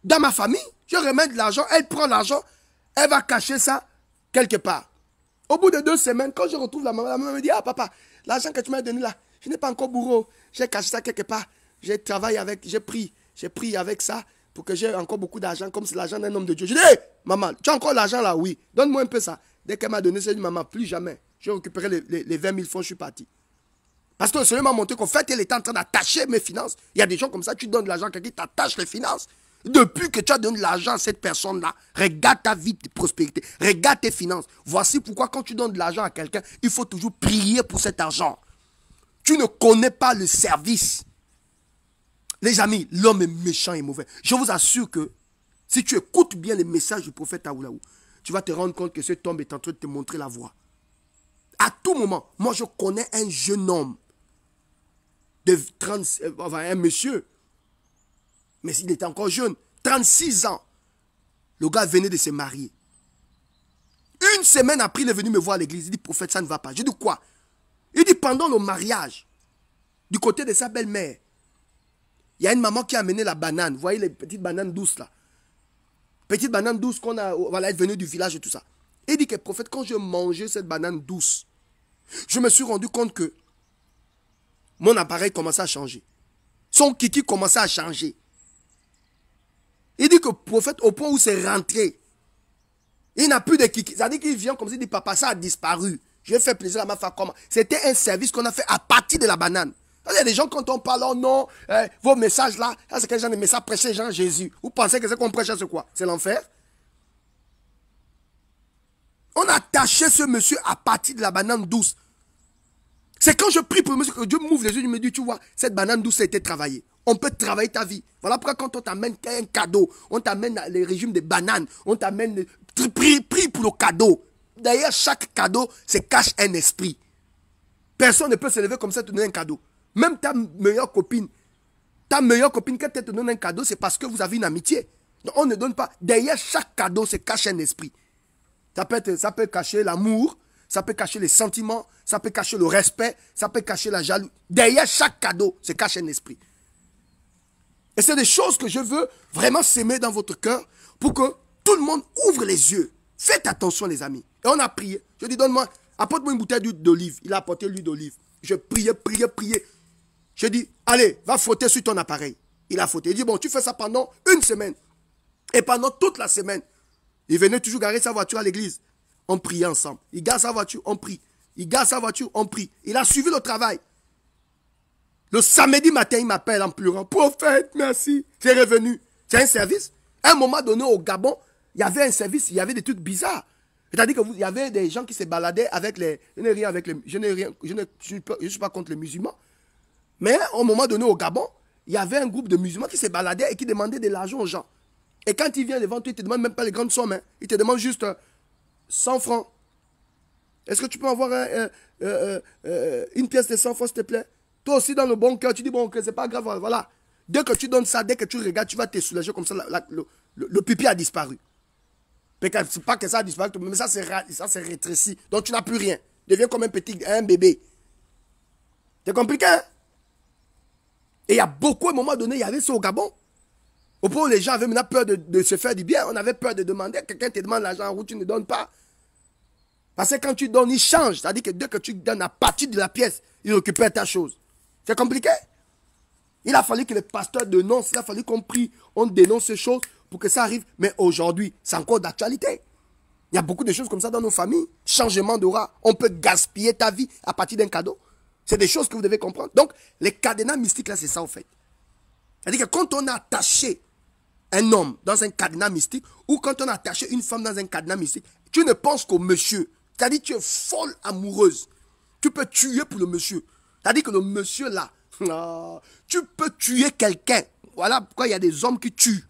Dans ma famille, je remets de l'argent, elle prend l'argent, elle va cacher ça quelque part. Au bout de 2 semaines, quand je retrouve la maman me dit, ah papa, l'argent que tu m'as donné là, je n'ai pas encore bourreau, j'ai caché ça quelque part, j'ai travaillé avec, j'ai pris avec ça, pour que j'ai encore beaucoup d'argent, comme c'est l'argent d'un homme de Dieu. Je dis, hey, maman, tu as encore l'argent là? Oui. Donne-moi un peu ça. Dès qu'elle m'a donné, j'ai dit, maman, plus jamais. J'ai récupéré les 20 000 francs, je suis parti. Parce que le Seigneur m'a montré qu'en fait, elle était en train d'attacher mes finances. Il y a des gens comme ça, tu donnes de l'argent à quelqu'un qui t'attache les finances. Depuis que tu as donné de l'argent à cette personne-là, regarde ta vie de prospérité, regarde tes finances. Voici pourquoi quand tu donnes de l'argent à quelqu'un, il faut toujours prier pour cet argent. Tu ne connais pas le service. Les amis, l'homme est méchant et mauvais. Je vous assure que si tu écoutes bien les messages du prophète Aoulaou, tu vas te rendre compte que cet homme est en train de te montrer la voie. À tout moment, moi je connais un jeune homme, un monsieur, mais il était encore jeune, 36 ans. Le gars venait de se marier. Une semaine après, il est venu me voir à l'église. Il dit, prophète, ça ne va pas. Je dis, quoi? Il dit, pendant le mariage, du côté de sa belle-mère, il y a une maman qui a amené la banane. Vous voyez les petites bananes douces là? Petites bananes douces qu'on a, voilà, elle est venue du village et tout ça. Il dit que, prophète, quand je mangeais cette banane douce, je me suis rendu compte que mon appareil commençait à changer. Son kiki commençait à changer. Il dit que, prophète, au point où c'est rentré, il n'a plus de kiki. C'est-à-dire qu'il vient comme s'il dit, papa, ça a disparu. Je vais faire plaisir à ma femme. Comment? C'était un service qu'on a fait à partir de la banane. Il y a des gens, quand on parle, oh non, vos messages là, c'est quel genre de message prêcher Jean Jésus? Vous pensez que c'est qu'on prêche, c'est quoi? C'est l'enfer? On a attaché ce monsieur à partir de la banane douce. C'est quand je prie pour le monsieur que Dieu m'ouvre les yeux, il me dit, tu vois, cette banane douce a été travaillée. On peut travailler ta vie. Voilà pourquoi quand on t'amène un cadeau, on t'amène les régimes de bananes, on t'amène, prie pour le cadeau. Derrière chaque cadeau se cache un esprit. Personne ne peut se lever comme ça et te donner un cadeau. Même ta meilleure copine, quand elle te donne un cadeau, c'est parce que vous avez une amitié. Donc on ne donne pas. Derrière chaque cadeau se cache un esprit. Ça peut cacher l'amour, ça peut cacher les sentiments, ça peut cacher le respect, ça peut cacher la jalousie. Derrière chaque cadeau se cache un esprit. Et c'est des choses que je veux vraiment s'aimer dans votre cœur pour que tout le monde ouvre les yeux. Faites attention les amis. Et on a prié. Je dis, donne-moi, apporte-moi une bouteille d'huile d'olive. Il a apporté l'huile d'olive. Je priais. Je dis, allez, va frotter sur ton appareil. Il a frotté. Il dit, bon, tu fais ça pendant une semaine. Et pendant toute la semaine, il venait toujours garer sa voiture à l'église. On priait ensemble. Il gare sa voiture, on prie. Il gare sa voiture, on prie. Il a suivi le travail. Le samedi matin, il m'appelle en pleurant. Prophète, merci. C'est revenu. C'est un service. À un moment donné, au Gabon, il y avait un service, il y avait des trucs bizarres. C'est-à-dire qu'il y avait des gens qui se baladaient avec les... Je ne suis pas contre les musulmans. Mais à un moment donné, au Gabon, il y avait un groupe de musulmans qui se baladaient et qui demandaient de l'argent aux gens. Et quand il vient devant toi, il ne te demande même pas les grandes sommes. Hein. Il te demande juste 100 francs. Est-ce que tu peux avoir une pièce de 100 francs, s'il te plaît? Toi aussi, dans le bon cœur, tu dis, bon, ok, c'est pas grave, voilà. Dès que tu donnes ça, dès que tu regardes, tu vas te soulager comme ça, le pipi a disparu. C'est pas que ça a disparu, mais ça s'est rétréci. Donc tu n'as plus rien. Tu deviens comme un bébé. C'est compliqué, hein? Et il y a beaucoup, à un moment donné, il y avait ça au Gabon. Au point où les gens avaient maintenant peur de se faire du bien. On avait peur de demander. Quelqu'un te demande l'argent en route, tu ne donnes pas. Parce que quand tu donnes, il change. C'est-à-dire que dès que tu donnes à partir de la pièce, il récupère ta chose. C'est compliqué. Il a fallu que les pasteurs dénoncent, il a fallu qu'on prie, on dénonce ces choses pour que ça arrive. Mais aujourd'hui, c'est encore d'actualité. Il y a beaucoup de choses comme ça dans nos familles. Changement d'aura. On peut gaspiller ta vie à partir d'un cadeau. C'est des choses que vous devez comprendre. Donc, les cadenas mystiques, là, c'est ça, en fait. C'est-à-dire que quand on a attaché un homme dans un cadenas mystique, ou quand on a attaché une femme dans un cadenas mystique, tu ne penses qu'au monsieur. C'est-à-dire que tu es folle amoureuse. Tu peux tuer pour le monsieur. C'est-à-dire que le monsieur, là, tu peux tuer quelqu'un. Voilà pourquoi il y a des hommes qui tuent.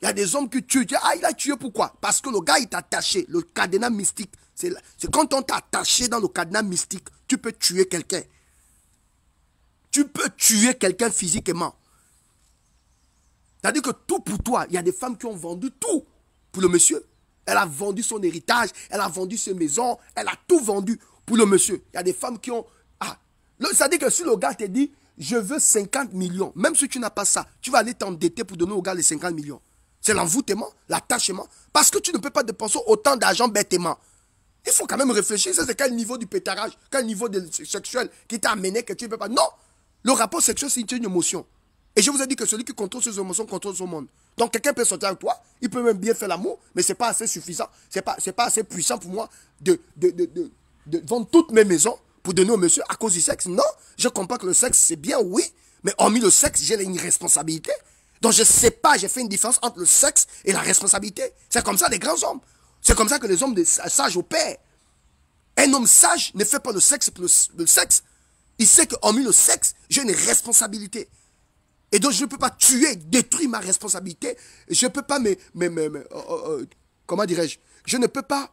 Il y a des hommes qui tuent. Ah, il a tué pourquoi? Parce que le gars, il t'a attaché. Le cadenas mystique. C'est quand on t'a attaché dans le cadenas mystique, tu peux tuer quelqu'un. Tu peux tuer quelqu'un physiquement. C'est-à-dire que tout pour toi, il y a des femmes qui ont vendu tout pour le monsieur. Elle a vendu son héritage, elle a vendu ses maisons, elle a tout vendu pour le monsieur. Il y a des femmes qui ont... c'est-à-dire que si le gars te dit, je veux 50 millions, même si tu n'as pas ça, tu vas aller t'endetter pour donner au gars les 50 millions. C'est l'envoûtement, l'attachement. Parce que tu ne peux pas dépenser autant d'argent bêtement. Il faut quand même réfléchir. C'est quel niveau du pétarage, quel niveau sexuel qui t'a amené que tu ne peux pas. Non, le rapport sexuel, c'est une émotion. Et je vous ai dit que celui qui contrôle ses émotions contrôle son monde. Donc quelqu'un peut sortir avec toi, il peut même bien faire l'amour, mais ce n'est pas assez suffisant, ce n'est pas assez puissant pour moi de vendre toutes mes maisons pour donner au monsieur à cause du sexe. Non, je comprends que le sexe c'est bien, oui, mais hormis le sexe, j'ai une responsabilité. Donc je ne sais pas, j'ai fait une différence entre le sexe et la responsabilité. C'est comme ça les grands hommes. C'est comme ça que les hommes sages opèrent. Un homme sage ne fait pas le sexe pour le sexe. Il sait que hormis le sexe, j'ai une responsabilité. Et donc je ne peux pas tuer, détruire ma responsabilité. Je ne peux pas comment dirais-je? Je ne peux pas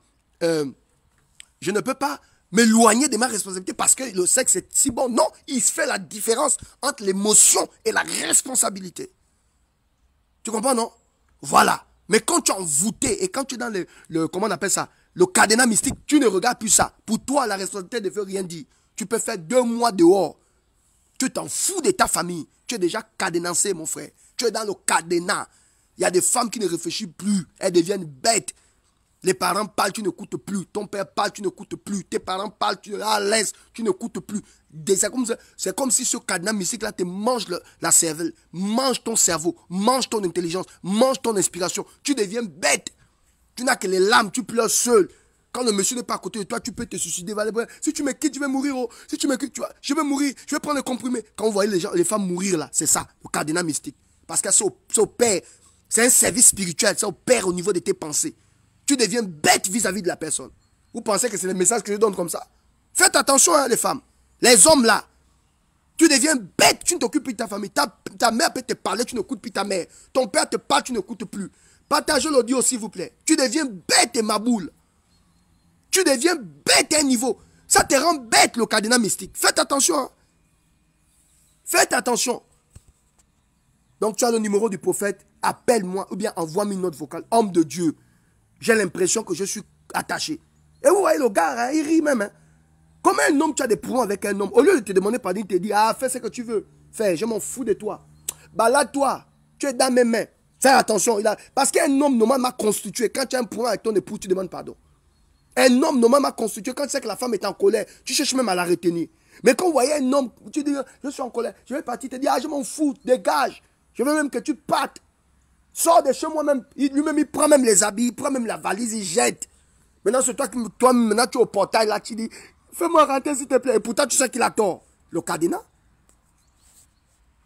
m'éloigner de ma responsabilité parce que le sexe est si bon. Non, il se fait la différence entre l'émotion et la responsabilité. Tu comprends, non? Voilà. Mais quand tu es envoûté et quand tu es dans comment on appelle ça? Le cadenas mystique, tu ne regardes plus ça. Pour toi, la responsabilité ne veut rien dire. Tu peux faire 2 mois dehors. Tu t'en fous de ta famille. Tu es déjà cadenancé, mon frère. Tu es dans le cadenas. Il y a des femmes qui ne réfléchissent plus. Elles deviennent bêtes. Les parents parlent, tu n'écoutes plus. Ton père parle, tu n'écoutes plus. Tes parents parlent, tu es à l'aise, tu n'écoutes plus. C'est comme si ce cadenas mystique-là te mange la cervelle, mange ton cerveau, mange ton intelligence, mange ton inspiration. Tu deviens bête. Tu n'as que les larmes, tu pleures seul. Quand le monsieur n'est pas à côté de toi, tu peux te suicider. Si tu me quittes, je vais mourir. Oh. Si tu me quittes, je vais mourir. Je vais prendre le comprimé. Quand vous voyez les femmes mourir là, c'est ça, le cadenas mystique. Parce que c'est au père. C'est un service spirituel. C'est au père au niveau de tes pensées. Tu deviens bête vis-à-vis de la personne. Vous pensez que c'est le message que je donne comme ça? Faites attention, hein, les femmes. Les hommes là. Tu deviens bête, tu ne t'occupes plus de ta famille. Ta mère peut te parler, tu n'écoutes plus ta mère. Ton père te parle, tu n'écoutes plus. Partagez l'audio, s'il vous plaît. Tu deviens bête et ma boule. Tu deviens bête à un niveau. Ça te rend bête, le cadenas mystique. Faites attention. Hein. Faites attention. Donc tu as le numéro du prophète. Appelle-moi ou bien envoie-moi une note vocale. Homme de Dieu. J'ai l'impression que je suis attaché. Et vous voyez le gars, hein, il rit même. Hein. Comme un homme, tu as des problèmes avec un homme. Au lieu de te demander pardon, il te dit, ah, fais ce que tu veux. Fais, je m'en fous de toi. Balade-toi. Tu es dans mes mains. Fais attention. Parce qu'un homme normalement constitué, quand tu as un problème avec ton époux, tu demandes pardon. Un homme normalement constitué, quand tu sais que la femme est en colère, tu cherches même à la retenir. Mais quand vous voyez un homme, tu dis, je suis en colère, je vais partir, tu te dis, ah, je m'en fous, dégage. Je veux même que tu partes. Sors de chez moi même. Lui-même, il prend même les habits, il prend même la valise, il jette. Maintenant, c'est toi, maintenant, tu es au portail, là, tu dis, fais-moi rentrer, s'il te plaît. Et pourtant, tu sais qu'il a tort. Le cadenas.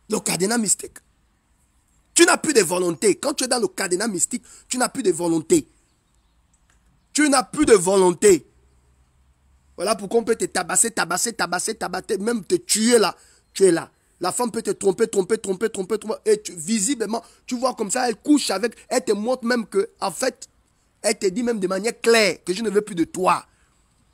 Le cadenas mystique. Tu n'as plus de volonté. Quand tu es dans le cadenas mystique, tu n'as plus de volonté. Tu n'as plus de volonté. Voilà pourquoi on peut te tabasser, même te tuer là. Tu es là. La femme peut te tromper. Et visiblement, tu vois comme ça, elle couche avec, elle te montre même que, en fait, elle te dit même de manière claire que je ne veux plus de toi.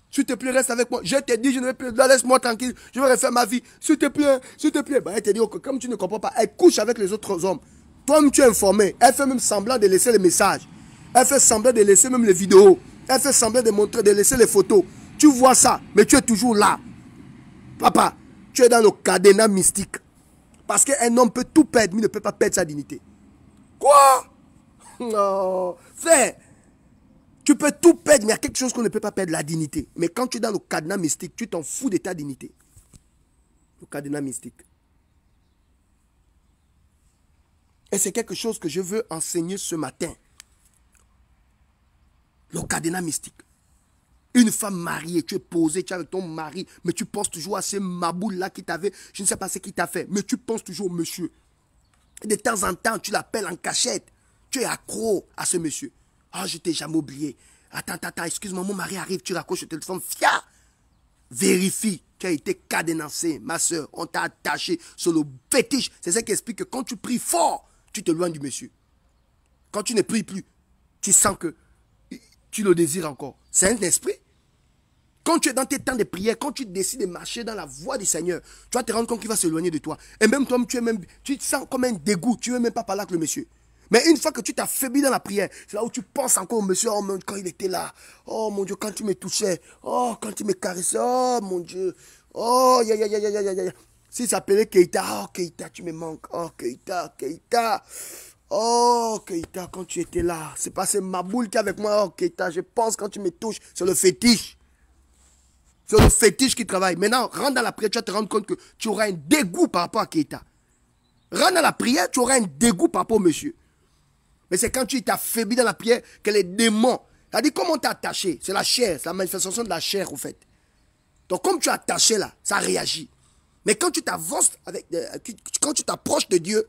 S'il te plaît, reste avec moi. Je te dis, je ne veux plus, laisse-moi tranquille, je vais refaire ma vie. S'il te plaît. Bah, elle te dit, okay, comme tu ne comprends pas, elle couche avec les autres hommes. Toi-même, tu es informé. Elle fait même semblant de laisser les messages. Elle fait semblant de laisser même les vidéos. Elle fait semblant de montrer, de laisser les photos. Tu vois ça, mais tu es toujours là. Papa, tu es dans le cadenas mystique. Parce qu'un homme peut tout perdre, mais il ne peut pas perdre sa dignité. Quoi? Non. Frère, tu peux tout perdre, mais il y a quelque chose qu'on ne peut pas perdre, la dignité. Mais quand tu es dans le cadenas mystique, tu t'en fous de ta dignité. Le cadenas mystique. Et c'est quelque chose que je veux enseigner ce matin. Le cadenas mystique. Une femme mariée, tu es posé, tu es avec ton mari, mais tu penses toujours à ces maboules-là qui t'avaient, je ne sais pas ce qui t'a fait, mais tu penses toujours au monsieur. Et de temps en temps, tu l'appelles en cachette. Tu es accro à ce monsieur. Ah, je t'ai jamais oublié. Attends, excuse-moi, mon mari arrive, tu raccroches le téléphone. Fia! Vérifie, tu as été cadenancé, ma soeur. On t'a attaché sur le fétiche. C'est ça qui explique que quand tu pries fort, tu te loignes du monsieur. Quand tu ne pries plus, tu sens que tu le désires encore. C'est un esprit. Quand tu es dans tes temps de prière, quand tu décides de marcher dans la voie du Seigneur, tu vas te rendre compte qu'il va s'éloigner de toi. Et même toi, tu te sens comme un dégoût. Tu ne veux même pas parler avec le monsieur. Mais une fois que tu t'affaiblis dans la prière, c'est là où tu penses encore au monsieur, oh mon Dieu, quand il était là. Oh mon Dieu, quand tu me touchais. Oh, quand tu me caressais. Oh mon Dieu. Oh, S'il s'appelait Keïta, oh Keïta, tu me manques. Oh Keïta. Oh Keïta, quand tu étais là. C'est pas c'est ma boule qui est avec moi. Oh Keïta, je pense quand tu me touches. C'est le fétiche. C'est le fétiche qui travaille. Maintenant, rentre dans la prière, tu vas te rendre compte que tu auras un dégoût par rapport à Keïta. Rentre dans la prière, tu auras un dégoût par rapport au monsieur. Mais c'est quand tu t'affaiblis dans la prière que les démons, c'est-à-dire comment tu es attaché, c'est la chair, c'est la manifestation de la chair au fait. Donc comme tu es attaché là, ça réagit. Mais quand tu t'avances, quand tu t'approches de Dieu,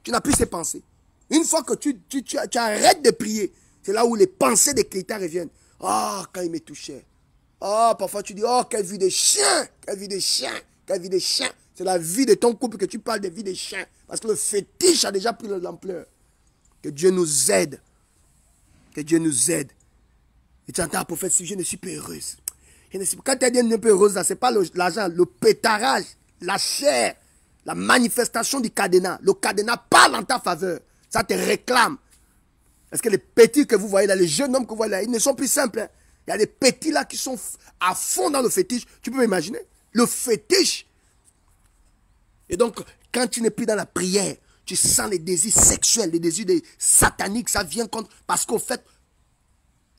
tu n'as plus ces pensées. Une fois que tu arrêtes de prier, c'est là où les pensées de Keïta reviennent. Oh, quand il me touchait. Oh, parfois tu dis, oh, quelle vie de chien, quelle vie de chien, quelle vie de chien. C'est la vie de ton couple que tu parles de vie de chien. Parce que le fétiche a déjà pris l'ampleur. Que Dieu nous aide. Que Dieu nous aide. Et tu entends un prophète, si je ne suis pas heureuse. Quand tu es un peu heureuse, ce n'est pas l'argent, le pétarage, la chair, la manifestation du cadenas. Le cadenas parle en ta faveur. Ça te réclame. Parce que les petits que vous voyez là, les jeunes hommes que vous voyez là, ils ne sont plus simples. Hein. Il y a des petits là qui sont à fond dans le fétiche. Tu peux m'imaginer? Le fétiche. Et donc, quand tu n'es plus dans la prière, tu sens les désirs sexuels, les désirs sataniques, ça vient contre... Parce qu'au fait,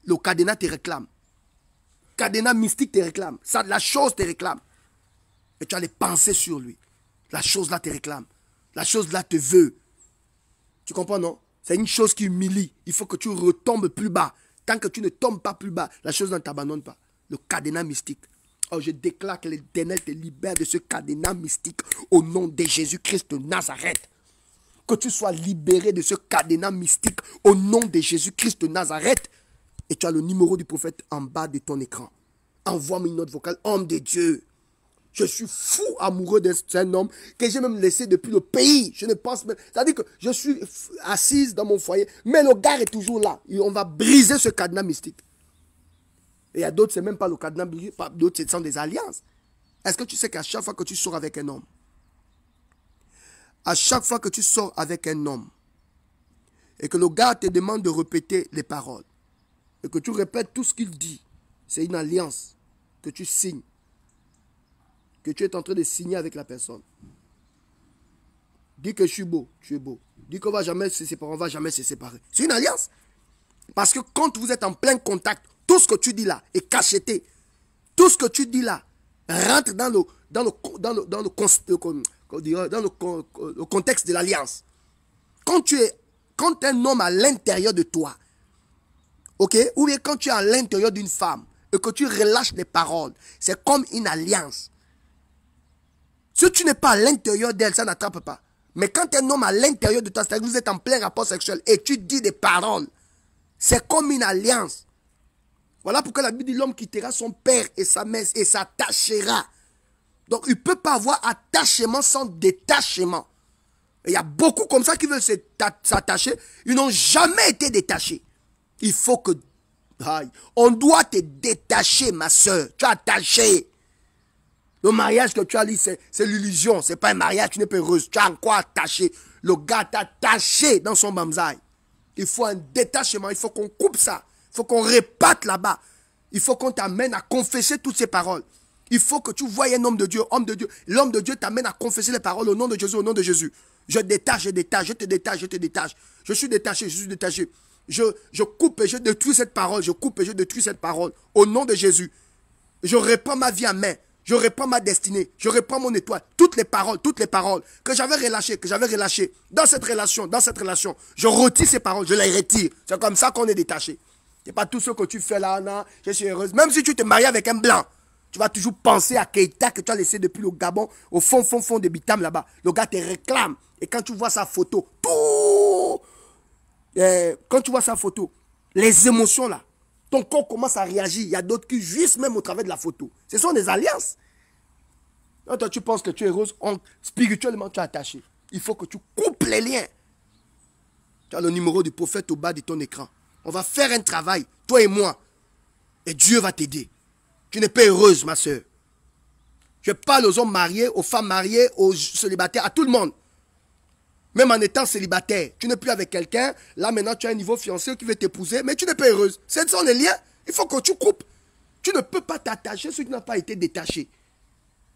le cadenas te réclame. Cadenas mystique te réclame. Ça, la chose te réclame. Et tu as les pensées sur lui. La chose là te réclame. La chose là te veut. Tu comprends, non? C'est une chose qui humilie. Il faut que tu retombes plus bas. Tant que tu ne tombes pas plus bas, la chose ne t'abandonne pas. Le cadenas mystique. Oh, je déclare que l'Éternel te libère de ce cadenas mystique au nom de Jésus-Christ de Nazareth. Que tu sois libéré de ce cadenas mystique au nom de Jésus-Christ de Nazareth. Et tu as le numéro du prophète en bas de ton écran. Envoie-moi une note vocale. Homme de Dieu, je suis fou amoureux d'un homme que j'ai même laissé depuis le pays. Je ne pense même... C'est-à-dire que je suis assise dans mon foyer, mais le gars est toujours là. Et on va briser ce cadenas mystique. Et il y a d'autres, c'est même pas le cadenas mystique. D'autres, ce sont des alliances. Est-ce que tu sais qu'à chaque fois que tu sors avec un homme, à chaque fois que tu sors avec un homme, et que le gars te demande de répéter les paroles, et que tu répètes tout ce qu'il dit, c'est une alliance que tu signes, que tu es en train de signer avec la personne. Dis que je suis beau, tu es beau. Dis qu'on va jamais se séparer, on va jamais se séparer. C'est une alliance. Parce que quand vous êtes en plein contact, tout ce que tu dis là est cacheté. Tout ce que tu dis là rentre dans le contexte de l'alliance. Quand un homme à l'intérieur de toi, ok, ou bien quand tu es à l'intérieur d'une femme et que tu relâches des paroles, c'est comme une alliance. Si tu n'es pas à l'intérieur d'elle, ça n'attrape pas. Mais quand un homme à l'intérieur de toi, c'est-à-dire que vous êtes en plein rapport sexuel et tu dis des paroles, c'est comme une alliance. Voilà pourquoi la Bible dit l'homme quittera son père et sa mère et s'attachera. Donc il ne peut pas avoir attachement sans détachement. Et il y a beaucoup comme ça qui veulent s'attacher. Ils n'ont jamais été détachés. Il faut que... on doit te détacher, ma soeur. Tu es attaché. Le mariage que tu as dit, c'est l'illusion. Ce n'est pas un mariage, tu n'es pas heureuse. Tu es encore attaché. Le gars t'a attaché dans son bamzaï. Il faut un détachement. Il faut qu'on coupe ça. Il faut qu'on répate là-bas. Il faut qu'on t'amène à confesser toutes ces paroles. Il faut que tu voies un homme de Dieu. Homme de Dieu. L'homme de Dieu t'amène à confesser les paroles au nom de Jésus, au nom de Jésus. Je détache, je détache, je te détache, je te détache. Je suis détaché, je suis détaché. Je coupe et je détruis cette parole. Je coupe et je détruis cette parole. Au nom de Jésus. Je reprends ma vie en main. Je reprends ma destinée. Je reprends mon étoile. Toutes les paroles que j'avais relâchées, dans cette relation. Je retire ces paroles, je les retire. C'est comme ça qu'on est détaché. Ce n'est pas tout ce que tu fais là, non, je suis heureuse. Même si tu te maries avec un blanc, tu vas toujours penser à Keïta que tu as laissé depuis le Gabon, au fond de Bitam là-bas. Le gars te réclame. Et quand tu vois sa photo, quand tu vois sa photo, les émotions là, ton corps commence à réagir. Il y a d'autres qui jouissent même au travers de la photo. Ce sont des alliances. Quand toi, tu penses que tu es heureuse, spirituellement, tu es attaché. Il faut que tu coupes les liens. Tu as le numéro du prophète au bas de ton écran. On va faire un travail, toi et moi. Et Dieu va t'aider. Tu n'es pas heureuse, ma soeur. Je parle aux hommes mariés, aux femmes mariées, aux célibataires, à tout le monde. Même en étant célibataire, tu n'es plus avec quelqu'un. Là, maintenant, tu as un niveau fiancé qui veut t'épouser, mais tu n'es pas heureuse. Ce sont les liens. Il faut que tu coupes. Tu ne peux pas t'attacher si tu n'as pas été détaché.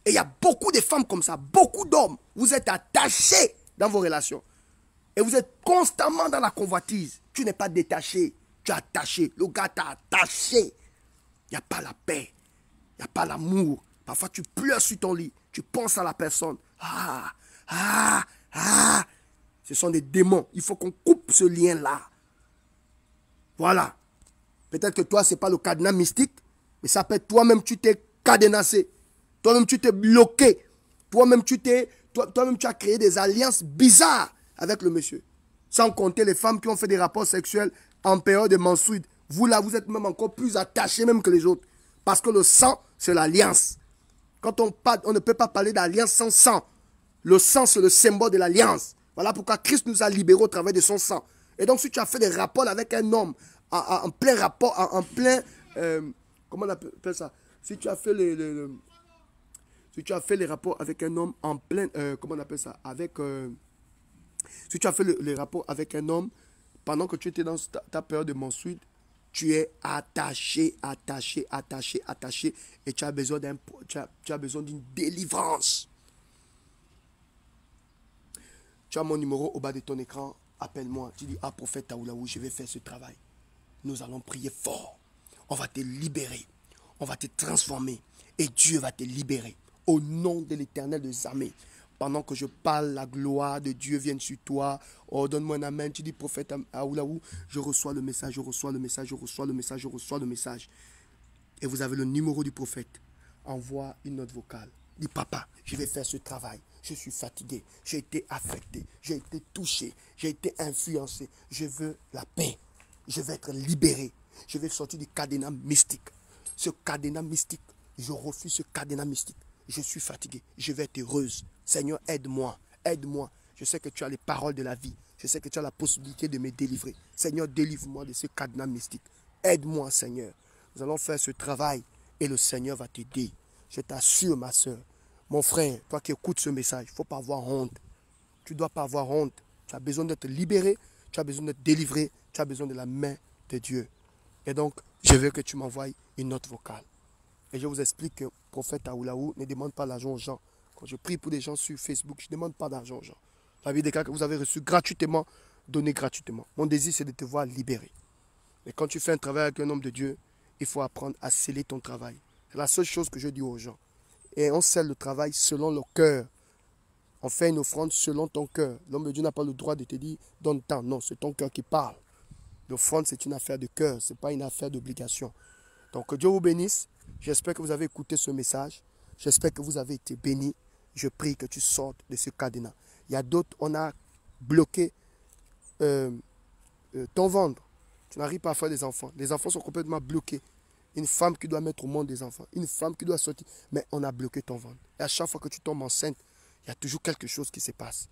Et il y a beaucoup de femmes comme ça, beaucoup d'hommes. Vous êtes attachés dans vos relations. Et vous êtes constamment dans la convoitise. Tu n'es pas détaché. Tu es attaché. Le gars t'a attaché. Il n'y a pas la paix. Il n'y a pas l'amour. Parfois, tu pleures sur ton lit. Tu penses à la personne. Ce sont des démons. Il faut qu'on coupe ce lien-là. Voilà. Peut-être que toi, ce n'est pas le cadenas mystique, mais ça peut être toi-même, tu t'es cadenassé. Toi-même, tu t'es bloqué. Toi-même, tu as créé des alliances bizarres avec le monsieur. Sans compter les femmes qui ont fait des rapports sexuels en période de menstrues. Vous, là, vous êtes même encore plus attachés même que les autres. Parce que le sang, c'est l'alliance. Quand on ne peut pas parler d'alliance sans sang. Le sang, c'est le symbole de l'alliance. Voilà pourquoi Christ nous a libérés au travers de son sang. Et donc, si tu as fait des rapports avec un homme, en plein rapport, comment on appelle ça? Si tu as fait les rapports avec un homme en plein, comment on appelle ça? Si tu as fait les rapports avec un homme pendant que tu étais dans ta période de menstrues, Tu es attaché, attaché, attaché, attaché. Et tu as besoin d'une délivrance. Tu as mon numéro au bas de ton écran. Appelle-moi. Tu dis, ah, prophète Aoulaou, je vais faire ce travail. Nous allons prier fort. On va te libérer. On va te transformer. Et Dieu va te libérer. Au nom de l'Éternel des armées. Pendant que je parle, la gloire de Dieu vient sur toi. Oh, donne-moi un amen. Tu dis, prophète Aoulaou, je reçois le message, je reçois le message, je reçois le message, je reçois le message. Et vous avez le numéro du prophète. Envoie une note vocale. Dis, papa, je vais faire ce travail. Je suis fatigué. J'ai été affecté. J'ai été touché. J'ai été influencé. Je veux la paix. Je vais être libéré. Je vais sortir du cadenas mystique. Ce cadenas mystique, je refuse ce cadenas mystique. Je suis fatigué. Je vais être heureuse. Seigneur, aide-moi. Aide-moi. Je sais que tu as les paroles de la vie. Je sais que tu as la possibilité de me délivrer. Seigneur, délivre-moi de ce cadenas mystique. Aide-moi, Seigneur. Nous allons faire ce travail et le Seigneur va t'aider. Je t'assure, ma soeur. Mon frère, toi qui écoutes ce message, il ne faut pas avoir honte. Tu ne dois pas avoir honte. Tu as besoin d'être libéré. Tu as besoin d'être délivré. Tu as besoin de la main de Dieu. Et donc, je veux que tu m'envoies une note vocale. Et je vous explique que le prophète Aoulaou ne demande pas l'argent aux gens. Quand je prie pour des gens sur Facebook, je ne demande pas d'argent aux gens. La vie des cas que vous avez reçu gratuitement, donné gratuitement. Mon désir, c'est de te voir libéré. Mais quand tu fais un travail avec un homme de Dieu, il faut apprendre à sceller ton travail. C'est la seule chose que je dis aux gens. Et on scelle le travail selon le cœur. On fait une offrande selon ton cœur. L'homme de Dieu n'a pas le droit de te dire donne tant. Non, c'est ton cœur qui parle. L'offrande, c'est une affaire de cœur. Ce n'est pas une affaire d'obligation. Donc, que Dieu vous bénisse. J'espère que vous avez écouté ce message. J'espère que vous avez été bénis. Je prie que tu sortes de ce cadenas. Il y a d'autres, on a bloqué ton ventre. Tu n'arrives pas à faire des enfants. Les enfants sont complètement bloqués. Une femme qui doit mettre au monde des enfants. Une femme qui doit sortir. Mais on a bloqué ton ventre. Et à chaque fois que tu tombes enceinte, il y a toujours quelque chose qui se passe.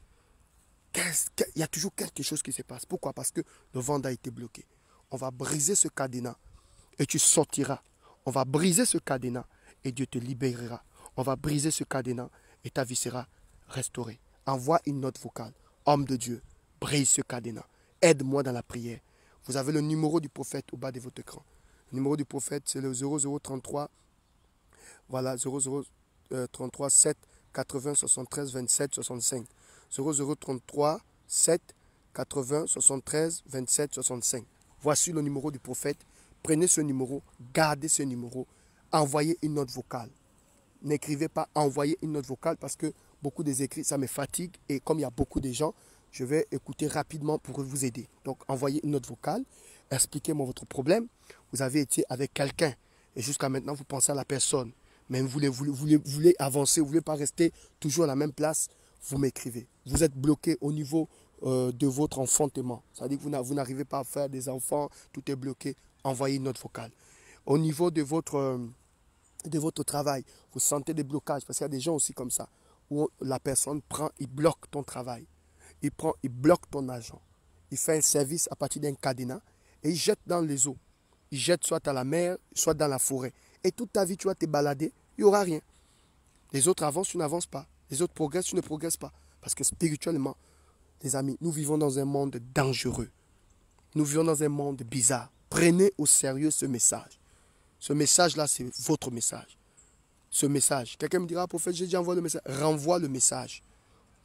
Il y a toujours quelque chose qui se passe. Pourquoi? Parce que le ventre a été bloqué. On va briser ce cadenas et tu sortiras. On va briser ce cadenas et Dieu te libérera. On va briser ce cadenas et ta vie sera restaurée. Envoie une note vocale. Homme de Dieu, brise ce cadenas. Aide-moi dans la prière. Vous avez le numéro du prophète au bas de votre écran. Le numéro du prophète, c'est le 0033. Voilà, 0033 7 80 73 27 65. 0033 7 80 73 27 65. Voici le numéro du prophète. Prenez ce numéro, gardez ce numéro, envoyez une note vocale. N'écrivez pas, envoyez une note vocale parce que beaucoup des écrits, ça me fatigue et comme il y a beaucoup de gens, je vais écouter rapidement pour vous aider. Donc, envoyez une note vocale, expliquez-moi votre problème. Vous avez été avec quelqu'un et jusqu'à maintenant, vous pensez à la personne. Mais vous voulez avancer, vous ne voulez pas rester toujours à la même place, vous m'écrivez. Vous êtes bloqué au niveau de votre enfantement. C'est-à-dire que vous n'arrivez pas à faire des enfants, tout est bloqué. Envoyez une note vocale. Au niveau de votre travail, vous sentez des blocages, parce qu'il y a des gens aussi comme ça, où la personne prend, il bloque ton travail. Il bloque ton argent. Il fait un service à partir d'un cadenas et il jette dans les eaux. Il jette soit à la mer, soit dans la forêt. Et toute ta vie, tu vas te balader, il n'y aura rien. Les autres avancent, tu n'avances pas. Les autres progressent, tu ne progresses pas. Parce que spirituellement, les amis, nous vivons dans un monde dangereux. Nous vivons dans un monde bizarre. Prenez au sérieux ce message. Ce message-là, c'est votre message. Ce message. Quelqu'un me dira, prophète, j'ai déjà envoyé le message. Renvoie le message.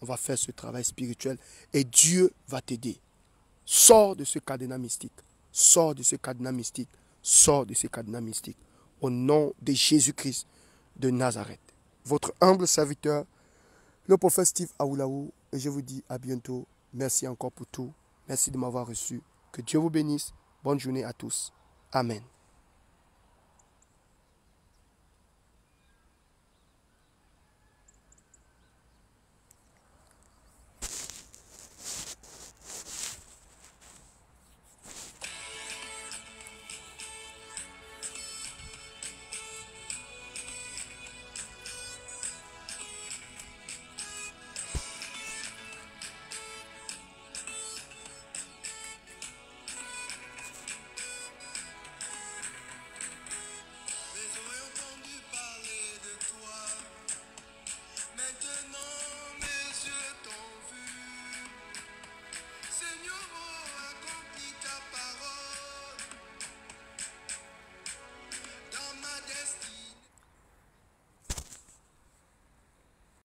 On va faire ce travail spirituel et Dieu va t'aider. Sors de ce cadenas mystique. Sors de ce cadenas mystique. Sors de ce cadenas mystique. Au nom de Jésus-Christ de Nazareth. Votre humble serviteur, le prophète Steve Aoulaou. Et je vous dis à bientôt. Merci encore pour tout. Merci de m'avoir reçu. Que Dieu vous bénisse. Bonne journée à tous. Amen.